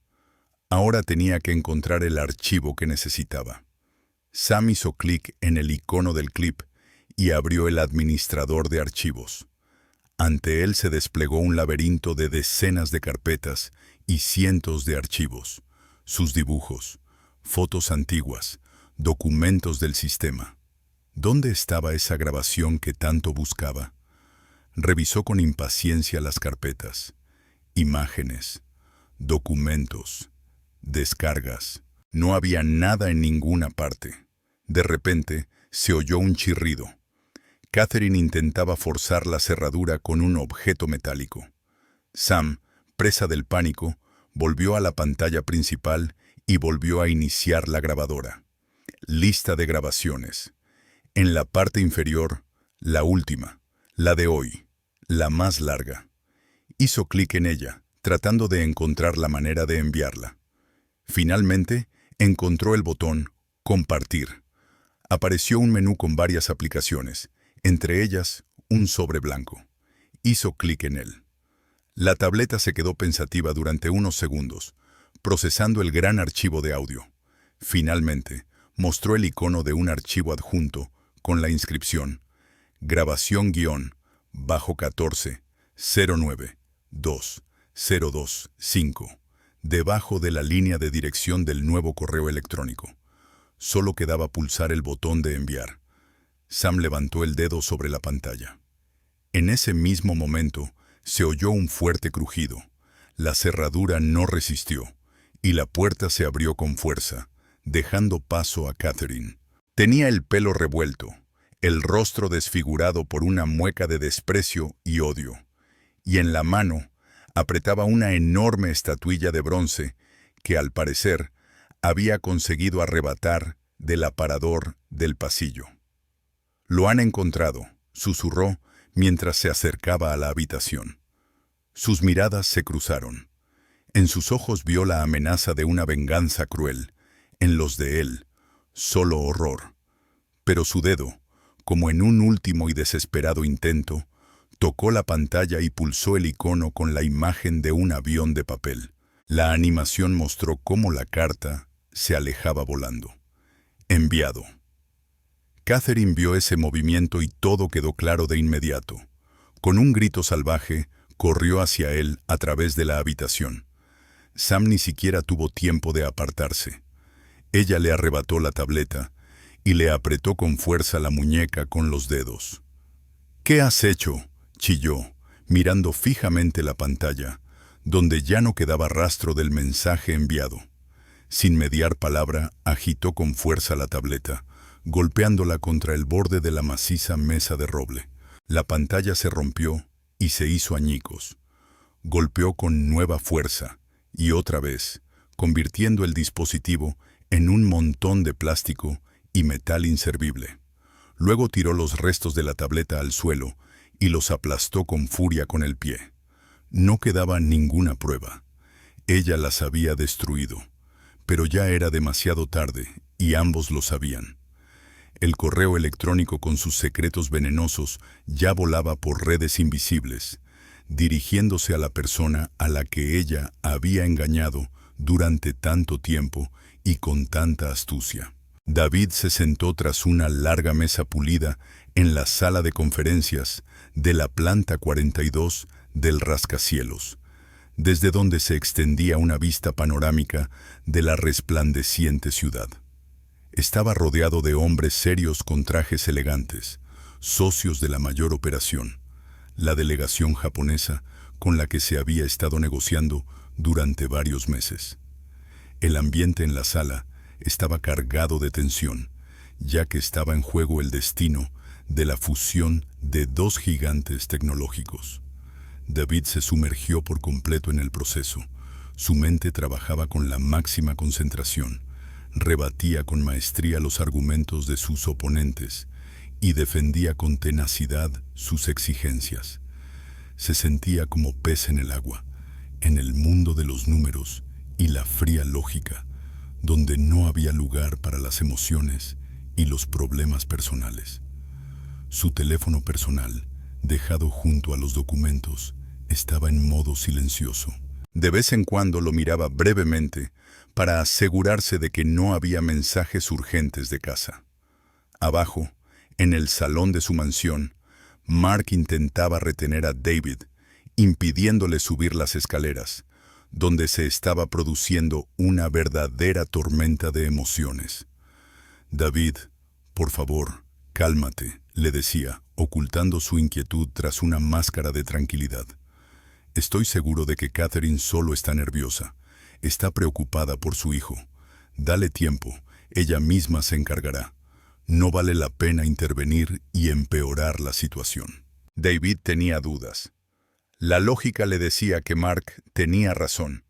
Ahora tenía que encontrar el archivo que necesitaba. Sam hizo clic en el icono del clip y abrió el administrador de archivos. Ante él se desplegó un laberinto de decenas de carpetas y cientos de archivos, sus dibujos, fotos antiguas, documentos del sistema. ¿Dónde estaba esa grabación que tanto buscaba? Revisó con impaciencia las carpetas, imágenes, documentos, descargas. No había nada en ninguna parte. De repente, se oyó un chirrido. Catherine intentaba forzar la cerradura con un objeto metálico. Sam, presa del pánico, volvió a la pantalla principal y volvió a iniciar la grabadora. Lista de grabaciones. En la parte inferior, la última, la de hoy, la más larga. Hizo clic en ella, tratando de encontrar la manera de enviarla. Finalmente, encontró el botón «Compartir». Apareció un menú con varias aplicaciones, entre ellas un sobre blanco. Hizo clic en él. La tableta se quedó pensativa durante unos segundos, procesando el gran archivo de audio. Finalmente, mostró el icono de un archivo adjunto con la inscripción grabación-14-09-2-025, debajo de la línea de dirección del nuevo correo electrónico. Solo quedaba pulsar el botón de enviar. Sam levantó el dedo sobre la pantalla. En ese mismo momento, se oyó un fuerte crujido. La cerradura no resistió, y la puerta se abrió con fuerza, dejando paso a Catherine. Tenía el pelo revuelto, el rostro desfigurado por una mueca de desprecio y odio, y en la mano apretaba una enorme estatuilla de bronce que, al parecer, había conseguido arrebatar del aparador del pasillo. «Lo han encontrado», susurró mientras se acercaba a la habitación. Sus miradas se cruzaron. En sus ojos vio la amenaza de una venganza cruel, en los de él, solo horror. Pero su dedo, como en un último y desesperado intento, tocó la pantalla y pulsó el icono con la imagen de un avión de papel. La animación mostró cómo la carta se alejaba volando. Enviado. Catherine vio ese movimiento y todo quedó claro de inmediato. Con un grito salvaje, corrió hacia él a través de la habitación. Sam ni siquiera tuvo tiempo de apartarse. Ella le arrebató la tableta y le apretó con fuerza la muñeca con los dedos. «¿Qué has hecho?», chilló, mirando fijamente la pantalla, donde ya no quedaba rastro del mensaje enviado. Sin mediar palabra, agitó con fuerza la tableta, golpeándola contra el borde de la maciza mesa de roble. La pantalla se rompió y se hizo añicos. Golpeó con nueva fuerza, y otra vez, convirtiendo el dispositivo en un montón de plástico y metal inservible. Luego tiró los restos de la tableta al suelo y los aplastó con furia con el pie. No quedaba ninguna prueba. Ella las había destruido, pero ya era demasiado tarde y ambos lo sabían. El correo electrónico con sus secretos venenosos ya volaba por redes invisibles, dirigiéndose a la persona a la que ella había engañado durante tanto tiempo y con tanta astucia. David se sentó tras una larga mesa pulida en la sala de conferencias de la planta 42 del rascacielos, desde donde se extendía una vista panorámica de la resplandeciente ciudad. Estaba rodeado de hombres serios con trajes elegantes, socios de la mayor operación, la delegación japonesa con la que se había estado negociando durante varios meses. El ambiente en la sala estaba cargado de tensión, ya que estaba en juego el destino de la fusión de dos gigantes tecnológicos. David se sumergió por completo en el proceso. Su mente trabajaba con la máxima concentración, rebatía con maestría los argumentos de sus oponentes y defendía con tenacidad sus exigencias. Se sentía como pez en el agua, en el mundo de los números y la fría lógica, donde no había lugar para las emociones y los problemas personales. Su teléfono personal, dejado junto a los documentos, estaba en modo silencioso. De vez en cuando lo miraba brevemente para asegurarse de que no había mensajes urgentes de casa. Abajo, en el salón de su mansión, Mark intentaba retener a David, impidiéndole subir las escaleras, donde se estaba produciendo una verdadera tormenta de emociones. David, por favor, cálmate, le decía, ocultando su inquietud tras una máscara de tranquilidad. Estoy seguro de que Catherine solo está nerviosa. Está preocupada por su hijo. Dale tiempo, ella misma se encargará. No vale la pena intervenir y empeorar la situación. David tenía dudas. La lógica le decía que Mark tenía razón,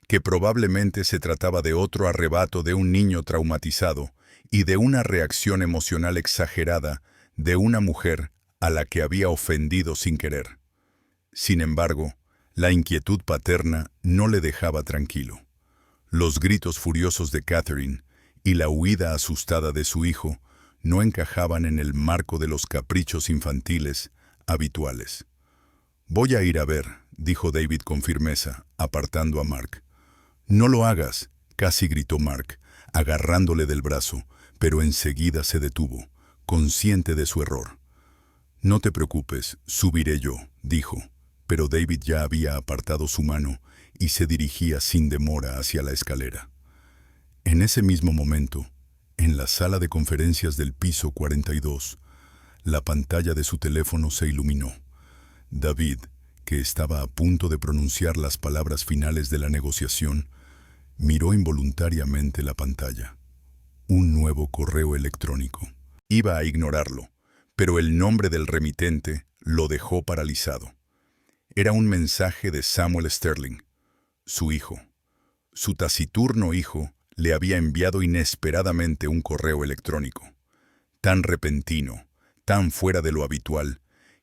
que probablemente se trataba de otro arrebato de un niño traumatizado y de una reacción emocional exagerada de una mujer a la que había ofendido sin querer. Sin embargo, la inquietud paterna no le dejaba tranquilo. Los gritos furiosos de Catherine y la huida asustada de su hijo no encajaban en el marco de los caprichos infantiles habituales. «Voy a ir a ver», dijo David con firmeza, apartando a Mark. «No lo hagas», casi gritó Mark, agarrándole del brazo, pero enseguida se detuvo, consciente de su error. «No te preocupes, subiré yo», dijo, pero David ya había apartado su mano y se dirigía sin demora hacia la escalera. En ese mismo momento, en la sala de conferencias del piso 42, la pantalla de su teléfono se iluminó. David, que estaba a punto de pronunciar las palabras finales de la negociación, miró involuntariamente la pantalla. Un nuevo correo electrónico. Iba a ignorarlo, pero el nombre del remitente lo dejó paralizado. Era un mensaje de Samuel Sterling, su hijo. Su taciturno hijo le había enviado inesperadamente un correo electrónico, tan repentino, tan fuera de lo habitual,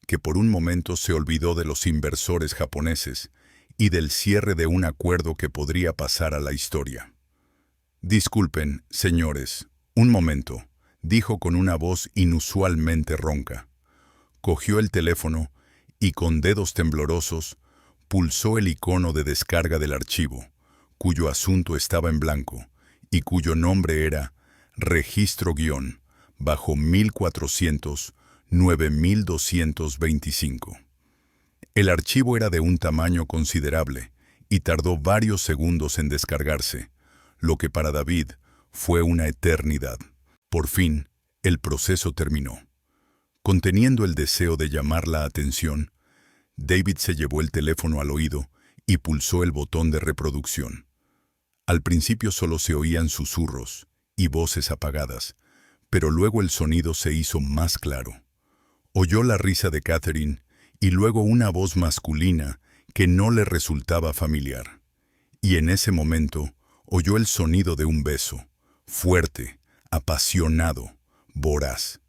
que por un momento se olvidó de los inversores japoneses y del cierre de un acuerdo que podría pasar a la historia. «Disculpen, señores, un momento», dijo con una voz inusualmente ronca. Cogió el teléfono y con dedos temblorosos pulsó el icono de descarga del archivo, cuyo asunto estaba en blanco y cuyo nombre era registro- bajo 1400-9225. El archivo era de un tamaño considerable y tardó varios segundos en descargarse, lo que para David fue una eternidad. Por fin, el proceso terminó. Conteniendo el deseo de llamar la atención, David se llevó el teléfono al oído y pulsó el botón de reproducción. Al principio solo se oían susurros y voces apagadas, pero luego el sonido se hizo más claro. Oyó la risa de Catherine y luego una voz masculina que no le resultaba familiar. Y en ese momento oyó el sonido de un beso, fuerte, apasionado, voraz.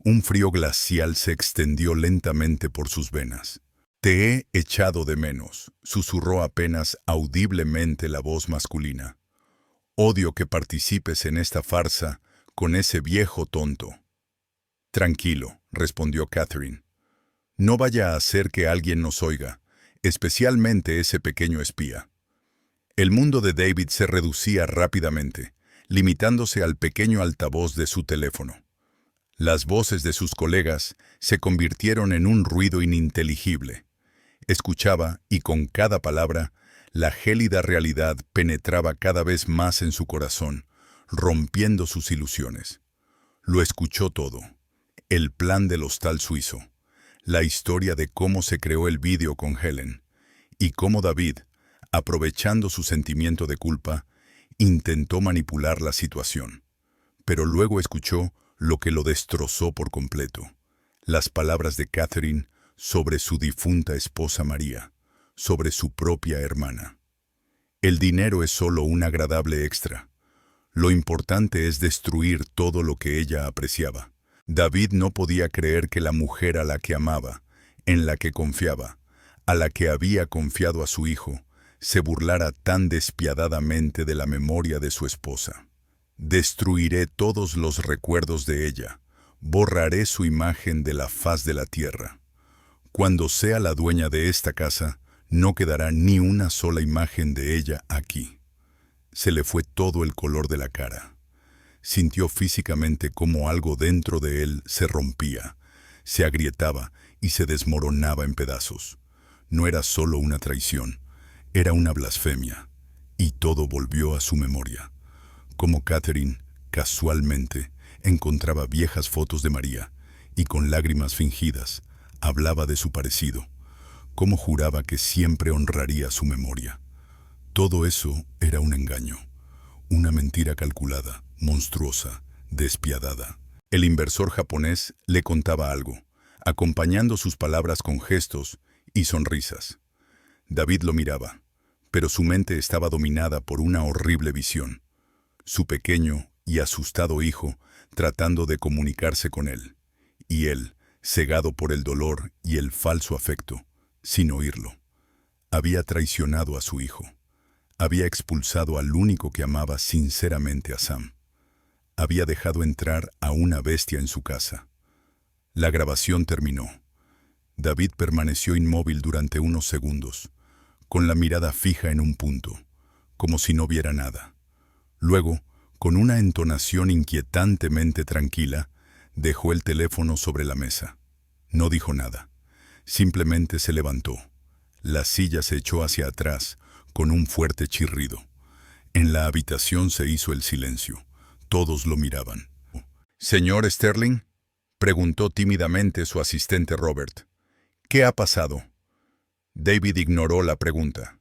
Un frío glacial se extendió lentamente por sus venas. «Te he echado de menos», susurró apenas audiblemente la voz masculina. «Odio que participes en esta farsa con ese viejo tonto». «Tranquilo», respondió Catherine. «No vaya a hacer que alguien nos oiga, especialmente ese pequeño espía». El mundo de David se reducía rápidamente, limitándose al pequeño altavoz de su teléfono. Las voces de sus colegas se convirtieron en un ruido ininteligible. Escuchaba y con cada palabra, la gélida realidad penetraba cada vez más en su corazón, rompiendo sus ilusiones. Lo escuchó todo. El plan del hostal suizo, la historia de cómo se creó el vídeo con Helen, y cómo David, aprovechando su sentimiento de culpa, intentó manipular la situación. Pero luego escuchó lo que lo destrozó por completo: las palabras de Catherine sobre su difunta esposa María, sobre su propia hermana. El dinero es solo un agradable extra. Lo importante es destruir todo lo que ella apreciaba. David no podía creer que la mujer a la que amaba, en la que confiaba, a la que había confiado a su hijo, se burlara tan despiadadamente de la memoria de su esposa. «Destruiré todos los recuerdos de ella, borraré su imagen de la faz de la tierra. Cuando sea la dueña de esta casa, no quedará ni una sola imagen de ella aquí». Se le fue todo el color de la cara. Sintió físicamente cómo algo dentro de él se rompía, se agrietaba y se desmoronaba en pedazos. No era solo una traición, era una blasfemia, y todo volvió a su memoria. Como Catherine, casualmente, encontraba viejas fotos de María, y con lágrimas fingidas, hablaba de su parecido. Cómo juraba que siempre honraría su memoria. Todo eso era un engaño, una mentira calculada, monstruosa, despiadada. El inversor japonés le contaba algo, acompañando sus palabras con gestos y sonrisas. David lo miraba, pero su mente estaba dominada por una horrible visión. Su pequeño y asustado hijo tratando de comunicarse con él, y él, cegado por el dolor y el falso afecto, sin oírlo. Había traicionado a su hijo. Había expulsado al único que amaba sinceramente a Sam. Había dejado entrar a una bestia en su casa. La grabación terminó. David permaneció inmóvil durante unos segundos, con la mirada fija en un punto, como si no viera nada. Luego, con una entonación inquietantemente tranquila, dejó el teléfono sobre la mesa. No dijo nada. Simplemente se levantó. La silla se echó hacia atrás, con un fuerte chirrido. En la habitación se hizo el silencio. Todos lo miraban. «¿Señor Sterling?», preguntó tímidamente su asistente Robert. «¿Qué ha pasado?». David ignoró la pregunta.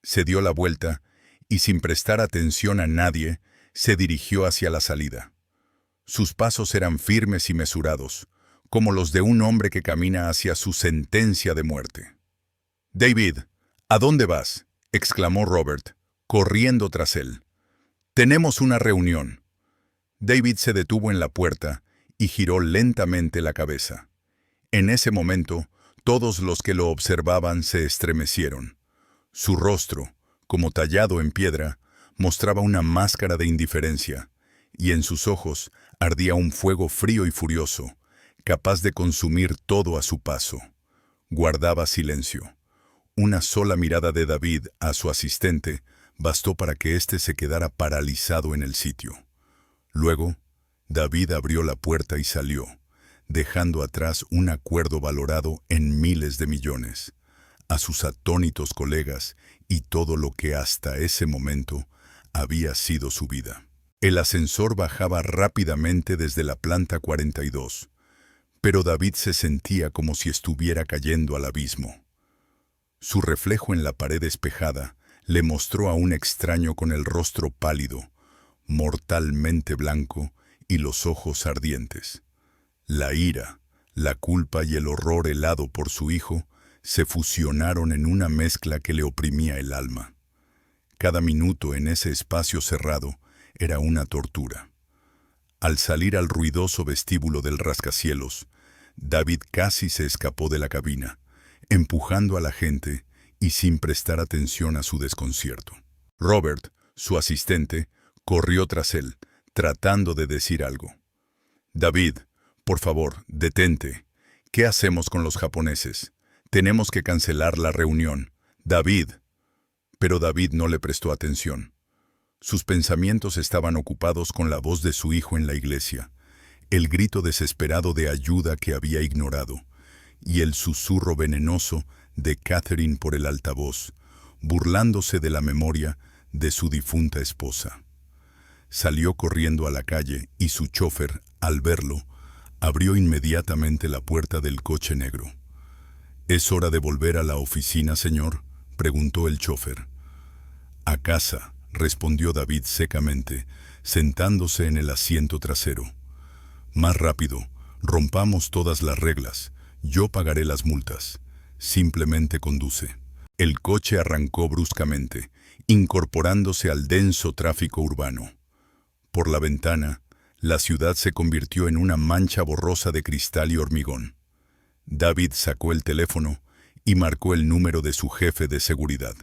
Se dio la vuelta y, sin prestar atención a nadie, se dirigió hacia la salida. Sus pasos eran firmes y mesurados, como los de un hombre que camina hacia su sentencia de muerte. «David, ¿a dónde vas?», exclamó Robert, corriendo tras él. «Tenemos una reunión». David se detuvo en la puerta y giró lentamente la cabeza. En ese momento, todos los que lo observaban se estremecieron. Su rostro, como tallado en piedra, mostraba una máscara de indiferencia, y en sus ojos ardía un fuego frío y furioso, capaz de consumir todo a su paso. Guardaba silencio. Una sola mirada de David a su asistente bastó para que éste se quedara paralizado en el sitio. Luego, David abrió la puerta y salió, dejando atrás un acuerdo valorado en miles de millones, a sus atónitos colegas y todo lo que hasta ese momento había sido su vida. El ascensor bajaba rápidamente desde la planta 42, pero David se sentía como si estuviera cayendo al abismo. Su reflejo en la pared espejada le mostró a un extraño con el rostro pálido, mortalmente blanco y los ojos ardientes. La ira, la culpa y el horror helado por su hijo se fusionaron en una mezcla que le oprimía el alma. Cada minuto en ese espacio cerrado era una tortura. Al salir al ruidoso vestíbulo del rascacielos, David casi se escapó de la cabina, empujando a la gente y sin prestar atención a su desconcierto. Robert, su asistente, corrió tras él, tratando de decir algo. «David, por favor, detente. ¿Qué hacemos con los japoneses? Tenemos que cancelar la reunión. David». Pero David no le prestó atención. Sus pensamientos estaban ocupados con la voz de su hijo en la iglesia, el grito desesperado de ayuda que había ignorado, y el susurro venenoso de Catherine por el altavoz, burlándose de la memoria de su difunta esposa. Salió corriendo a la calle y su chofer, al verlo, abrió inmediatamente la puerta del coche negro. «¿Es hora de volver a la oficina, señor?», preguntó el chofer. «A casa», respondió David secamente, sentándose en el asiento trasero. «Más rápido, rompamos todas las reglas. Yo pagaré las multas. Simplemente conduce». El coche arrancó bruscamente, incorporándose al denso tráfico urbano. Por la ventana, la ciudad se convirtió en una mancha borrosa de cristal y hormigón. David sacó el teléfono y marcó el número de su jefe de seguridad.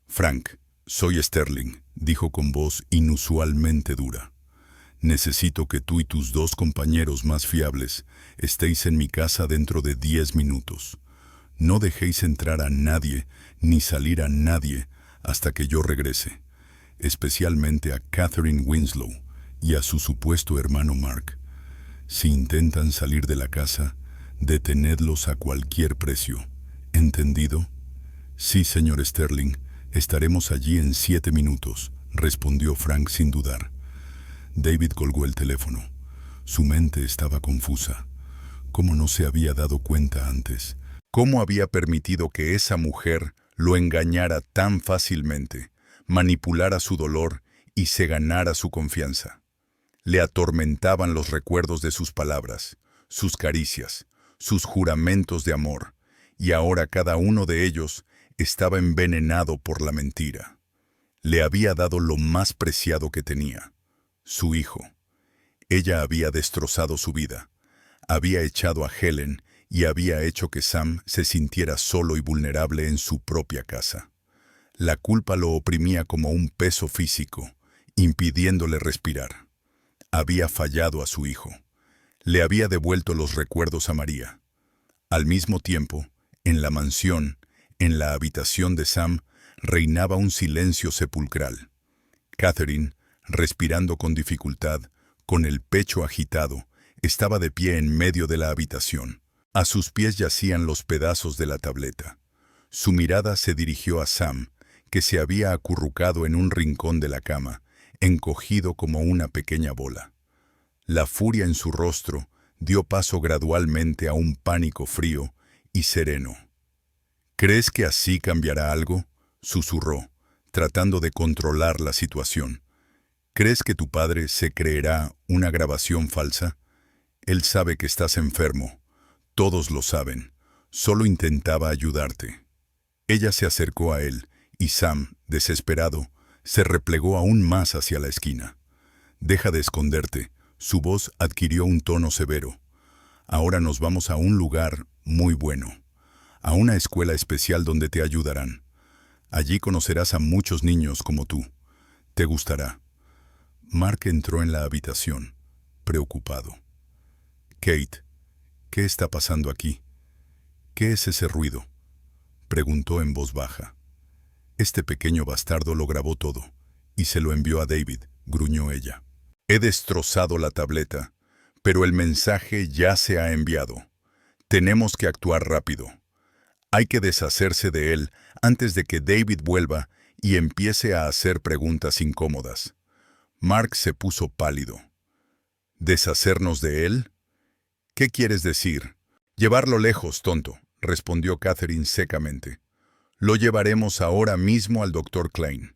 «Frank, soy Sterling», dijo con voz inusualmente dura. «Necesito que tú y tus 2 compañeros más fiables estéis en mi casa dentro de 10 minutos. No dejéis entrar a nadie ni salir a nadie hasta que yo regrese, especialmente a Catherine Winslow y a su supuesto hermano Mark. Si intentan salir de la casa, detenedlos a cualquier precio. ¿Entendido?». «Sí, señor Sterling, estaremos allí en 7 minutos», respondió Frank sin dudar. David colgó el teléfono. Su mente estaba confusa. ¿Cómo no se había dado cuenta antes? ¿Cómo había permitido que esa mujer lo engañara tan fácilmente, manipulara su dolor y se ganara su confianza? Le atormentaban los recuerdos de sus palabras, sus caricias, sus juramentos de amor, y ahora cada uno de ellos estaba envenenado por la mentira. Le había dado lo más preciado que tenía, su hijo. Ella había destrozado su vida, había echado a Helen y había hecho que Sam se sintiera solo y vulnerable en su propia casa. La culpa lo oprimía como un peso físico, impidiéndole respirar. Había fallado a su hijo. Le había devuelto los recuerdos a María. Al mismo tiempo, en la mansión, en la habitación de Sam, reinaba un silencio sepulcral. Catherine, respirando con dificultad, con el pecho agitado, estaba de pie en medio de la habitación. A sus pies yacían los pedazos de la tableta. Su mirada se dirigió a Sam, que se había acurrucado en un rincón de la cama, encogido como una pequeña bola. La furia en su rostro dio paso gradualmente a un pánico frío y sereno. «¿Crees que así cambiará algo?», susurró, tratando de controlar la situación. «¿Crees que tu padre se creerá una grabación falsa? Él sabe que estás enfermo. Todos lo saben. Solo intentaba ayudarte». Ella se acercó a él y Sam, desesperado, se replegó aún más hacia la esquina. «Deja de esconderte». Su voz adquirió un tono severo. «Ahora nos vamos a un lugar muy bueno, a una escuela especial donde te ayudarán. Allí conocerás a muchos niños como tú. Te gustará». Mark entró en la habitación, preocupado. «Kate, ¿qué está pasando aquí? ¿Qué es ese ruido?», preguntó en voz baja. «Este pequeño bastardo lo grabó todo y se lo envió a David», gruñó ella. «He destrozado la tableta, pero el mensaje ya se ha enviado. Tenemos que actuar rápido. Hay que deshacerse de él antes de que David vuelva y empiece a hacer preguntas incómodas». Mark se puso pálido. «¿Deshacernos de él? ¿Qué quieres decir?». «Llevarlo lejos, tonto», respondió Catherine secamente. «Lo llevaremos ahora mismo al Dr. Klein.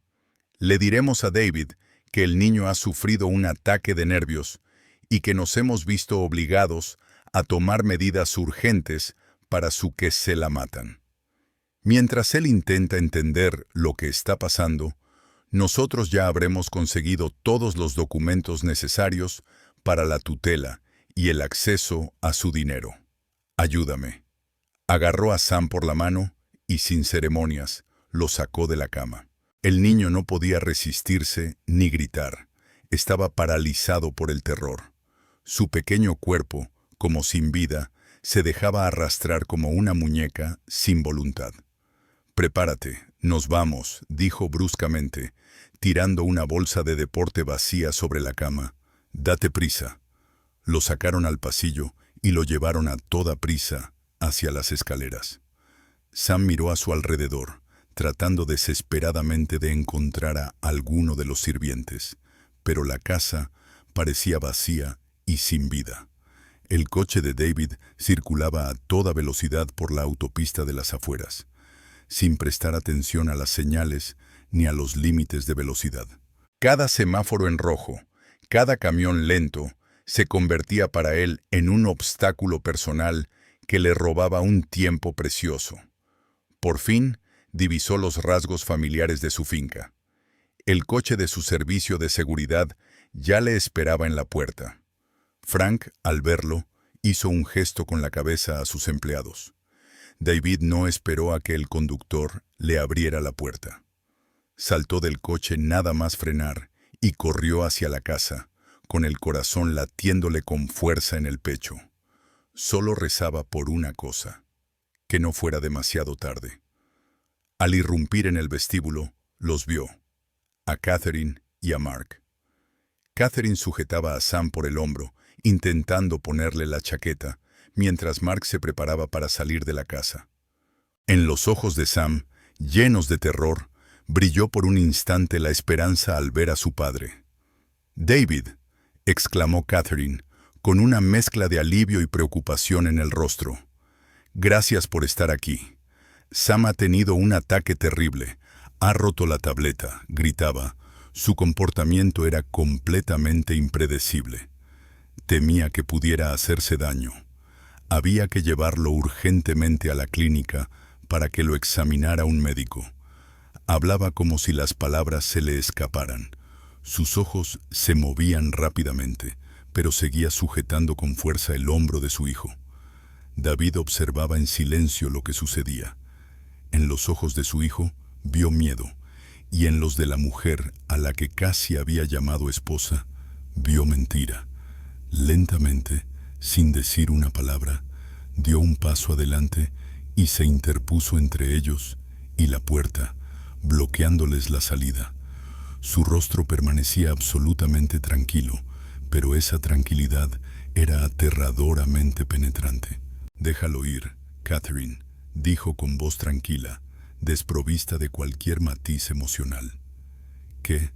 Le diremos a David que el niño ha sufrido un ataque de nervios y que nos hemos visto obligados a tomar medidas urgentes para su que se la matan. Mientras él intenta entender lo que está pasando, nosotros ya habremos conseguido todos los documentos necesarios para la tutela y el acceso a su dinero. Ayúdame. Agarró a Sam por la mano y, sin ceremonias, lo sacó de la cama. El niño no podía resistirse ni gritar. Estaba paralizado por el terror. Su pequeño cuerpo, como sin vida, se dejaba arrastrar como una muñeca sin voluntad. «Prepárate, nos vamos», dijo bruscamente, tirando una bolsa de deporte vacía sobre la cama. «Date prisa». Lo sacaron al pasillo y lo llevaron a toda prisa hacia las escaleras. Sam miró a su alrededor, tratando desesperadamente de encontrar a alguno de los sirvientes, pero la casa parecía vacía y sin vida. El coche de David circulaba a toda velocidad por la autopista de las afueras, sin prestar atención a las señales ni a los límites de velocidad. Cada semáforo en rojo, cada camión lento, se convertía para él en un obstáculo personal que le robaba un tiempo precioso. Por fin, divisó los rasgos familiares de su finca. El coche de su servicio de seguridad ya le esperaba en la puerta. Frank, al verlo, hizo un gesto con la cabeza a sus empleados. David no esperó a que el conductor le abriera la puerta. Saltó del coche nada más frenar y corrió hacia la casa, con el corazón latiéndole con fuerza en el pecho. Solo rezaba por una cosa: que no fuera demasiado tarde. Al irrumpir en el vestíbulo, los vio, a Catherine y a Mark. Catherine sujetaba a Sam por el hombro, intentando ponerle la chaqueta, mientras Mark se preparaba para salir de la casa. En los ojos de Sam, llenos de terror, brilló por un instante la esperanza al ver a su padre. «David», exclamó Catherine, con una mezcla de alivio y preocupación en el rostro. «Gracias por estar aquí. Sam ha tenido un ataque terrible. Ha roto la tableta», gritaba. Su comportamiento era completamente impredecible. Temía que pudiera hacerse daño. Había que llevarlo urgentemente a la clínica para que lo examinara un médico. Hablaba como si las palabras se le escaparan. Sus ojos se movían rápidamente, pero seguía sujetando con fuerza el hombro de su hijo. David observaba en silencio lo que sucedía. En los ojos de su hijo vio miedo, y en los de la mujer a la que casi había llamado esposa, vio mentira. Lentamente, sin decir una palabra, dio un paso adelante y se interpuso entre ellos y la puerta, bloqueándoles la salida. Su rostro permanecía absolutamente tranquilo, pero esa tranquilidad era aterradoramente penetrante. «Déjalo ir, Catherine», dijo con voz tranquila, desprovista de cualquier matiz emocional. «¿Qué?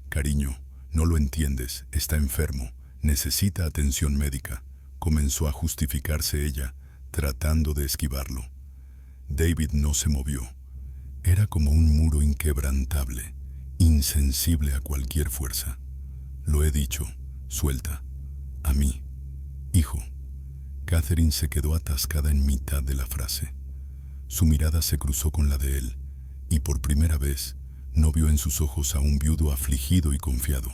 Cariño, no lo entiendes, está enfermo, necesita atención médica», comenzó a justificarse ella, tratando de esquivarlo. David no se movió. Era como un muro inquebrantable, insensible a cualquier fuerza. «Lo he dicho, suelta. A mí. Hijo». Catherine se quedó atascada en mitad de la frase. Su mirada se cruzó con la de él, y por primera vez no vio en sus ojos a un viudo afligido y confiado,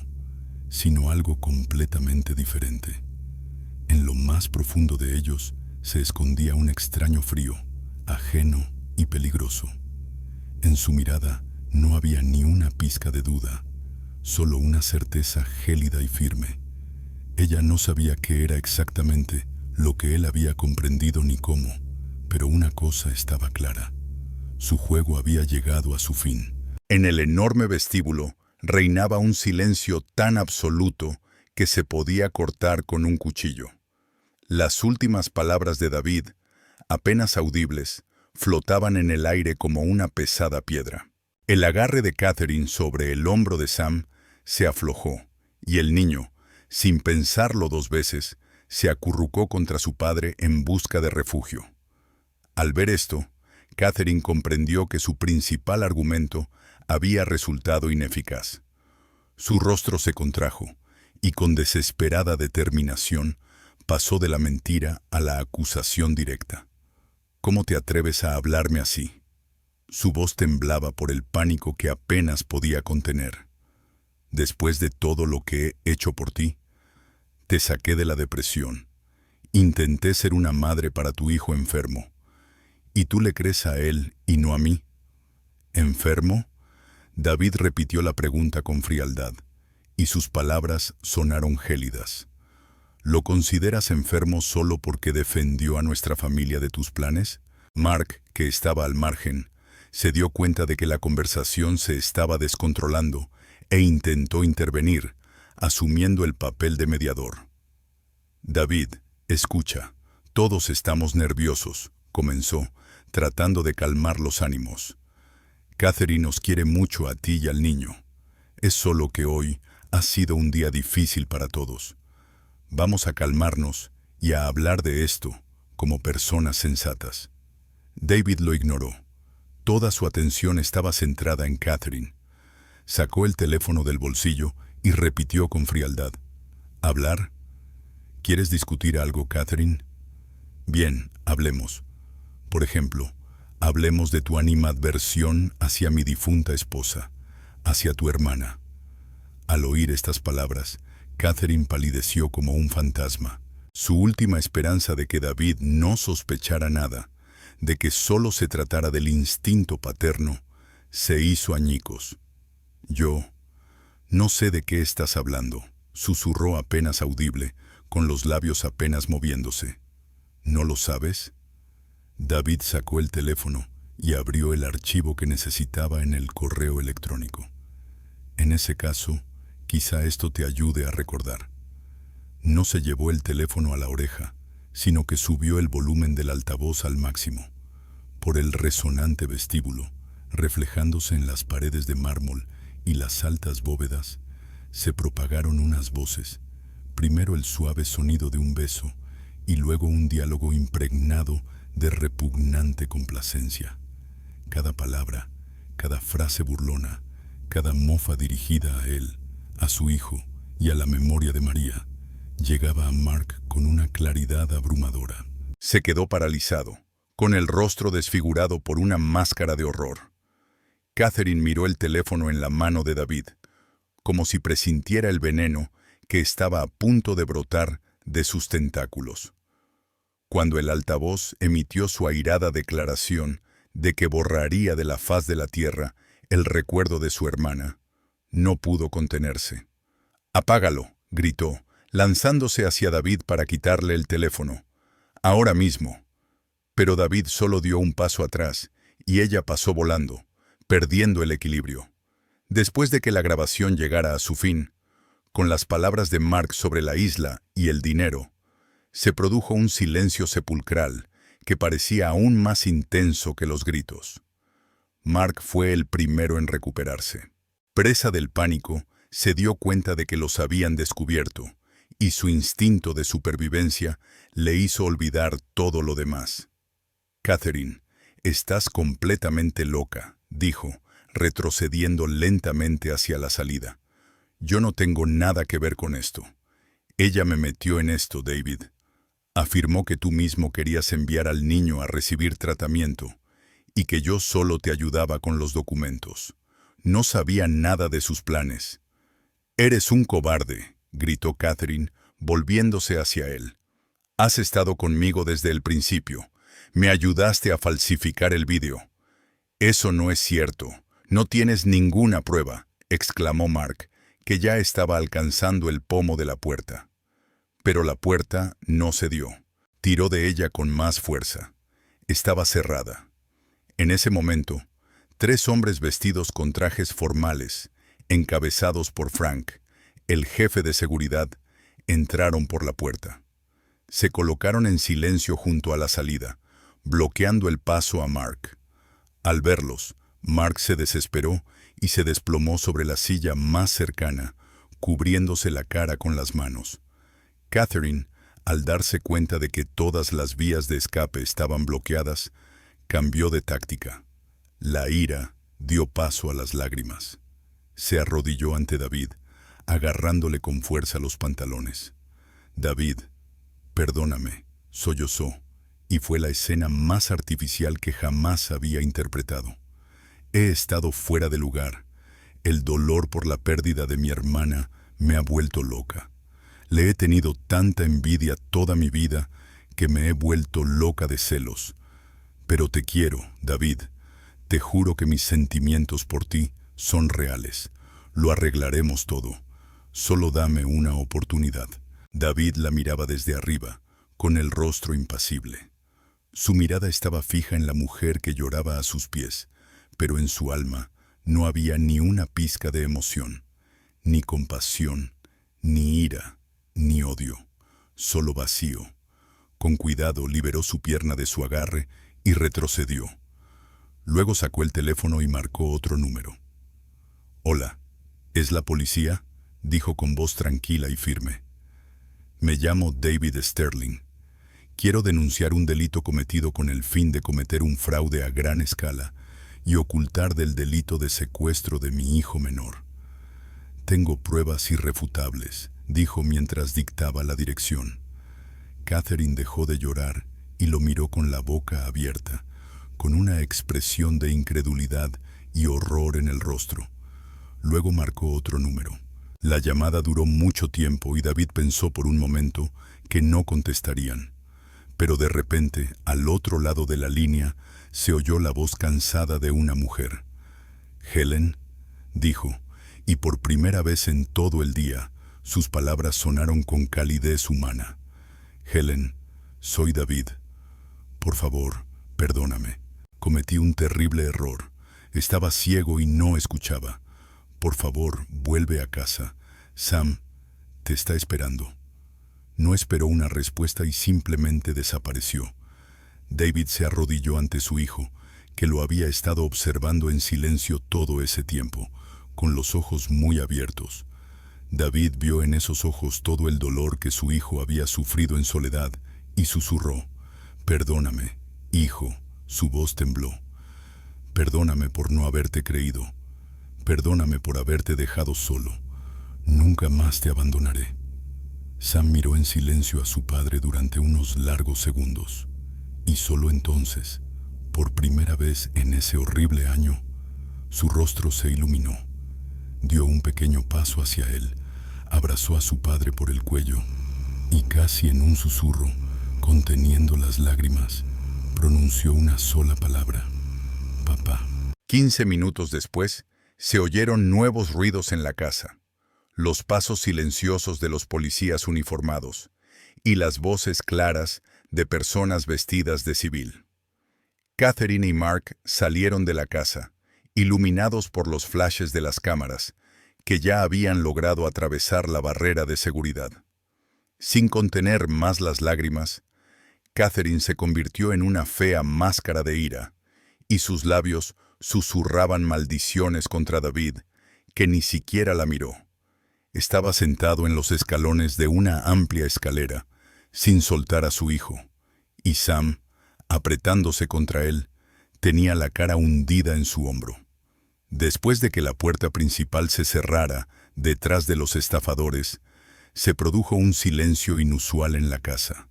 sino algo completamente diferente. En lo más profundo de ellos se escondía un extraño frío, ajeno y peligroso. En su mirada no había ni una pizca de duda, solo una certeza gélida y firme. Ella no sabía qué era exactamente lo que él había comprendido ni cómo, pero una cosa estaba clara: su juego había llegado a su fin. En el enorme vestíbulo reinaba un silencio tan absoluto que se podía cortar con un cuchillo. Las últimas palabras de David, apenas audibles, flotaban en el aire como una pesada piedra. El agarre de Catherine sobre el hombro de Sam se aflojó, y el niño, sin pensarlo dos veces, se acurrucó contra su padre en busca de refugio. Al ver esto, Catherine comprendió que su principal argumento había resultado ineficaz. Su rostro se contrajo, y con desesperada determinación pasó de la mentira a la acusación directa. ¿Cómo te atreves a hablarme así? Su voz temblaba por el pánico que apenas podía contener. Después de todo lo que he hecho por ti, te saqué de la depresión. Intenté ser una madre para tu hijo enfermo. ¿Y tú le crees a él y no a mí? ¿Enfermo? David repitió la pregunta con frialdad, y sus palabras sonaron gélidas. ¿Lo consideras enfermo solo porque defendió a nuestra familia de tus planes? Mark, que estaba al margen, se dio cuenta de que la conversación se estaba descontrolando e intentó intervenir, asumiendo el papel de mediador. David, escucha, todos estamos nerviosos, comenzó, tratando de calmar los ánimos. Catherine nos quiere mucho a ti y al niño. Es solo que hoy ha sido un día difícil para todos. Vamos a calmarnos y a hablar de esto como personas sensatas. David lo ignoró. Toda su atención estaba centrada en Catherine. Sacó el teléfono del bolsillo y repitió con frialdad. ¿Hablar? ¿Quieres discutir algo, Catherine? Bien, hablemos. Por ejemplo, hablemos de tu animadversión hacia mi difunta esposa, hacia tu hermana. Al oír estas palabras, Catherine palideció como un fantasma. Su última esperanza de que David no sospechara nada, de que solo se tratara del instinto paterno, se hizo añicos. Yo, no sé de qué estás hablando, susurró apenas audible, con los labios apenas moviéndose. ¿No lo sabes? David sacó el teléfono y abrió el archivo que necesitaba en el correo electrónico. En ese caso, quizá esto te ayude a recordar. No se llevó el teléfono a la oreja, sino que subió el volumen del altavoz al máximo. Por el resonante vestíbulo, reflejándose en las paredes de mármol y las altas bóvedas, se propagaron unas voces, primero el suave sonido de un beso y luego un diálogo impregnado de repugnante complacencia. Cada palabra, cada frase burlona, cada mofa dirigida a él, a su hijo y a la memoria de María, llegaba a Mark con una claridad abrumadora. Se quedó paralizado, con el rostro desfigurado por una máscara de horror. Catherine miró el teléfono en la mano de David, como si presintiera el veneno que estaba a punto de brotar de sus tentáculos. Cuando el altavoz emitió su airada declaración de que borraría de la faz de la tierra el recuerdo de su hermana, no pudo contenerse. «Apágalo», gritó, lanzándose hacia David para quitarle el teléfono. «Ahora mismo». Pero David solo dio un paso atrás y ella pasó volando, perdiendo el equilibrio. Después de que la grabación llegara a su fin, con las palabras de Mark sobre la isla y el dinero, se produjo un silencio sepulcral que parecía aún más intenso que los gritos. Mark fue el primero en recuperarse. Presa del pánico, se dio cuenta de que los habían descubierto, y su instinto de supervivencia le hizo olvidar todo lo demás. «Catherine, estás completamente loca», dijo, retrocediendo lentamente hacia la salida. «Yo no tengo nada que ver con esto. Ella me metió en esto, David. Afirmó que tú mismo querías enviar al niño a recibir tratamiento y que yo solo te ayudaba con los documentos. No sabía nada de sus planes». «Eres un cobarde», gritó Catherine, volviéndose hacia él. «Has estado conmigo desde el principio. Me ayudaste a falsificar el vídeo». «Eso no es cierto. No tienes ninguna prueba», exclamó Mark, que ya estaba alcanzando el pomo de la puerta. Pero la puerta no cedió. Tiró de ella con más fuerza. Estaba cerrada. En ese momento, 3 hombres vestidos con trajes formales, encabezados por Frank, el jefe de seguridad, entraron por la puerta. Se colocaron en silencio junto a la salida, bloqueando el paso a Mark. Al verlos, Mark se desesperó y se desplomó sobre la silla más cercana, cubriéndose la cara con las manos. Catherine, al darse cuenta de que todas las vías de escape estaban bloqueadas, cambió de táctica. La ira dio paso a las lágrimas. Se arrodilló ante David, agarrándole con fuerza los pantalones. «David, perdóname», sollozó, y fue la escena más artificial que jamás había interpretado. He estado fuera de lugar. El dolor por la pérdida de mi hermana me ha vuelto loca. Le he tenido tanta envidia toda mi vida que me he vuelto loca de celos. Pero te quiero, David. Te juro que mis sentimientos por ti son reales. Lo arreglaremos todo. Solo dame una oportunidad. David la miraba desde arriba, con el rostro impasible. Su mirada estaba fija en la mujer que lloraba a sus pies, pero en su alma no había ni una pizca de emoción, ni compasión, ni ira, ni odio, solo vacío. Con cuidado liberó su pierna de su agarre y retrocedió. Luego sacó el teléfono y marcó otro número. «Hola, ¿es la policía?», dijo con voz tranquila y firme. «Me llamo David Sterling. Quiero denunciar un delito cometido con el fin de cometer un fraude a gran escala y ocultar del delito de secuestro de mi hijo menor. Tengo pruebas irrefutables», dijo mientras dictaba la dirección. Catherine dejó de llorar y lo miró con la boca abierta, con una expresión de incredulidad y horror en el rostro. Luego marcó otro número. La llamada duró mucho tiempo y David pensó por un momento que no contestarían. Pero de repente, al otro lado de la línea, se oyó la voz cansada de una mujer. «Helen», dijo, y por primera vez en todo el día, sus palabras sonaron con calidez humana. «Helen, soy David. Por favor, perdóname. Cometí un terrible error. Estaba ciego y no escuchaba. Por favor, vuelve a casa. Sam te está esperando». No esperó una respuesta y simplemente desapareció. David se arrodilló ante su hijo, que lo había estado observando en silencio todo ese tiempo, con los ojos muy abiertos. David vio en esos ojos todo el dolor que su hijo había sufrido en soledad y susurró: «Perdóname, hijo». Su voz tembló. «Perdóname por no haberte creído. Perdóname por haberte dejado solo. Nunca más te abandonaré». Sam miró en silencio a su padre durante unos largos segundos, y solo entonces, por primera vez en ese horrible año, su rostro se iluminó. Dio un pequeño paso hacia él, abrazó a su padre por el cuello y casi en un susurro, conteniendo las lágrimas, pronunció una sola palabra: «Papá». 15 minutos después, se oyeron nuevos ruidos en la casa. Los pasos silenciosos de los policías uniformados y las voces claras de personas vestidas de civil. Catherine y Mark salieron de la casa, iluminados por los flashes de las cámaras, que ya habían logrado atravesar la barrera de seguridad. Sin contener más las lágrimas, Catherine se convirtió en una fea máscara de ira, y sus labios susurraban maldiciones contra David, que ni siquiera la miró. Estaba sentado en los escalones de una amplia escalera, sin soltar a su hijo, y Sam, apretándose contra él, tenía la cara hundida en su hombro. Después de que la puerta principal se cerrara detrás de los estafadores, se produjo un silencio inusual en la casa,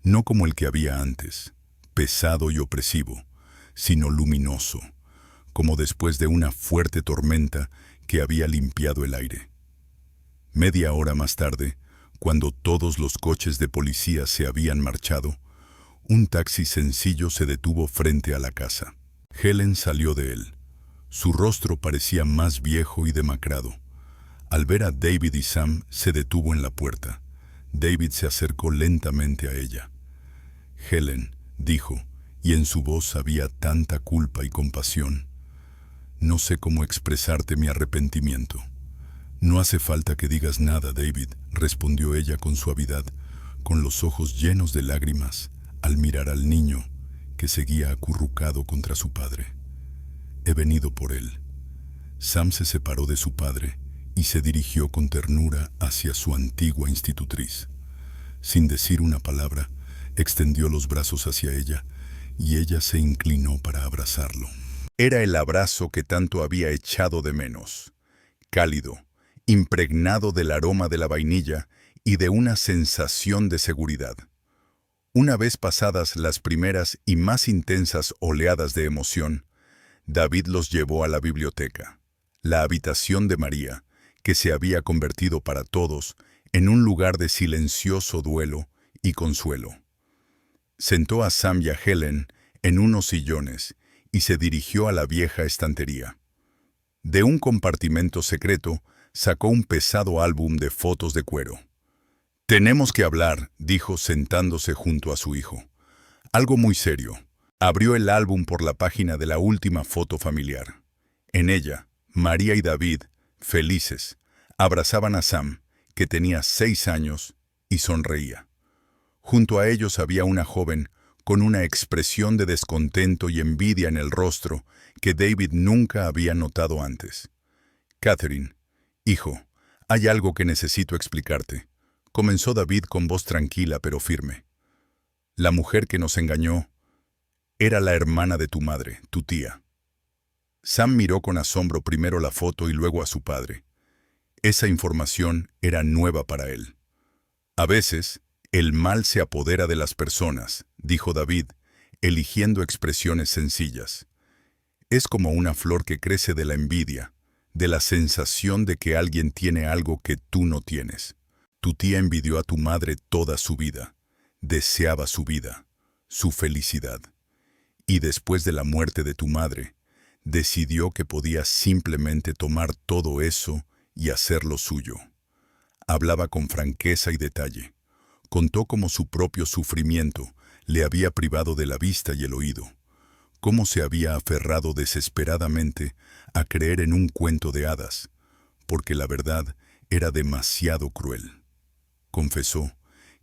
no como el que había antes, pesado y opresivo, sino luminoso, como después de una fuerte tormenta que había limpiado el aire. Media hora más tarde, cuando todos los coches de policía se habían marchado, un taxi sencillo se detuvo frente a la casa. Helen salió de él. Su rostro parecía más viejo y demacrado. Al ver a David y Sam, se detuvo en la puerta. David se acercó lentamente a ella. «Helen», dijo, y en su voz había tanta culpa y compasión. «No sé cómo expresarte mi arrepentimiento». «No hace falta que digas nada, David», respondió ella con suavidad, con los ojos llenos de lágrimas, al mirar al niño, que seguía acurrucado contra su padre. «He venido por él». Sam se separó de su padre y se dirigió con ternura hacia su antigua institutriz. Sin decir una palabra, extendió los brazos hacia ella y ella se inclinó para abrazarlo. Era el abrazo que tanto había echado de menos, cálido, impregnado del aroma de la vainilla y de una sensación de seguridad. Una vez pasadas las primeras y más intensas oleadas de emoción, David los llevó a la biblioteca, la habitación de María, que se había convertido para todos en un lugar de silencioso duelo y consuelo. Sentó a Sam y a Helen en unos sillones y se dirigió a la vieja estantería. De un compartimento secreto sacó un pesado álbum de fotos de cuero. «Tenemos que hablar», dijo sentándose junto a su hijo. «Algo muy serio». Abrió el álbum por la página de la última foto familiar. En ella, María y David, felices, abrazaban a Sam, que tenía 6 años, y sonreía. Junto a ellos había una joven con una expresión de descontento y envidia en el rostro que David nunca había notado antes. «Catherine, hijo, hay algo que necesito explicarte», comenzó David con voz tranquila pero firme. «La mujer que nos engañó era la hermana de tu madre, tu tía». Sam miró con asombro primero la foto y luego a su padre. Esa información era nueva para él. «A veces, el mal se apodera de las personas», dijo David, eligiendo expresiones sencillas. «Es como una flor que crece de la envidia, de la sensación de que alguien tiene algo que tú no tienes. Tu tía envidió a tu madre toda su vida, deseaba su vida, su felicidad. Y después de la muerte de tu madre, decidió que podía simplemente tomar todo eso y hacerlo suyo». Hablaba con franqueza y detalle. Contó cómo su propio sufrimiento le había privado de la vista y el oído, cómo se había aferrado desesperadamente a creer en un cuento de hadas, porque la verdad era demasiado cruel. Confesó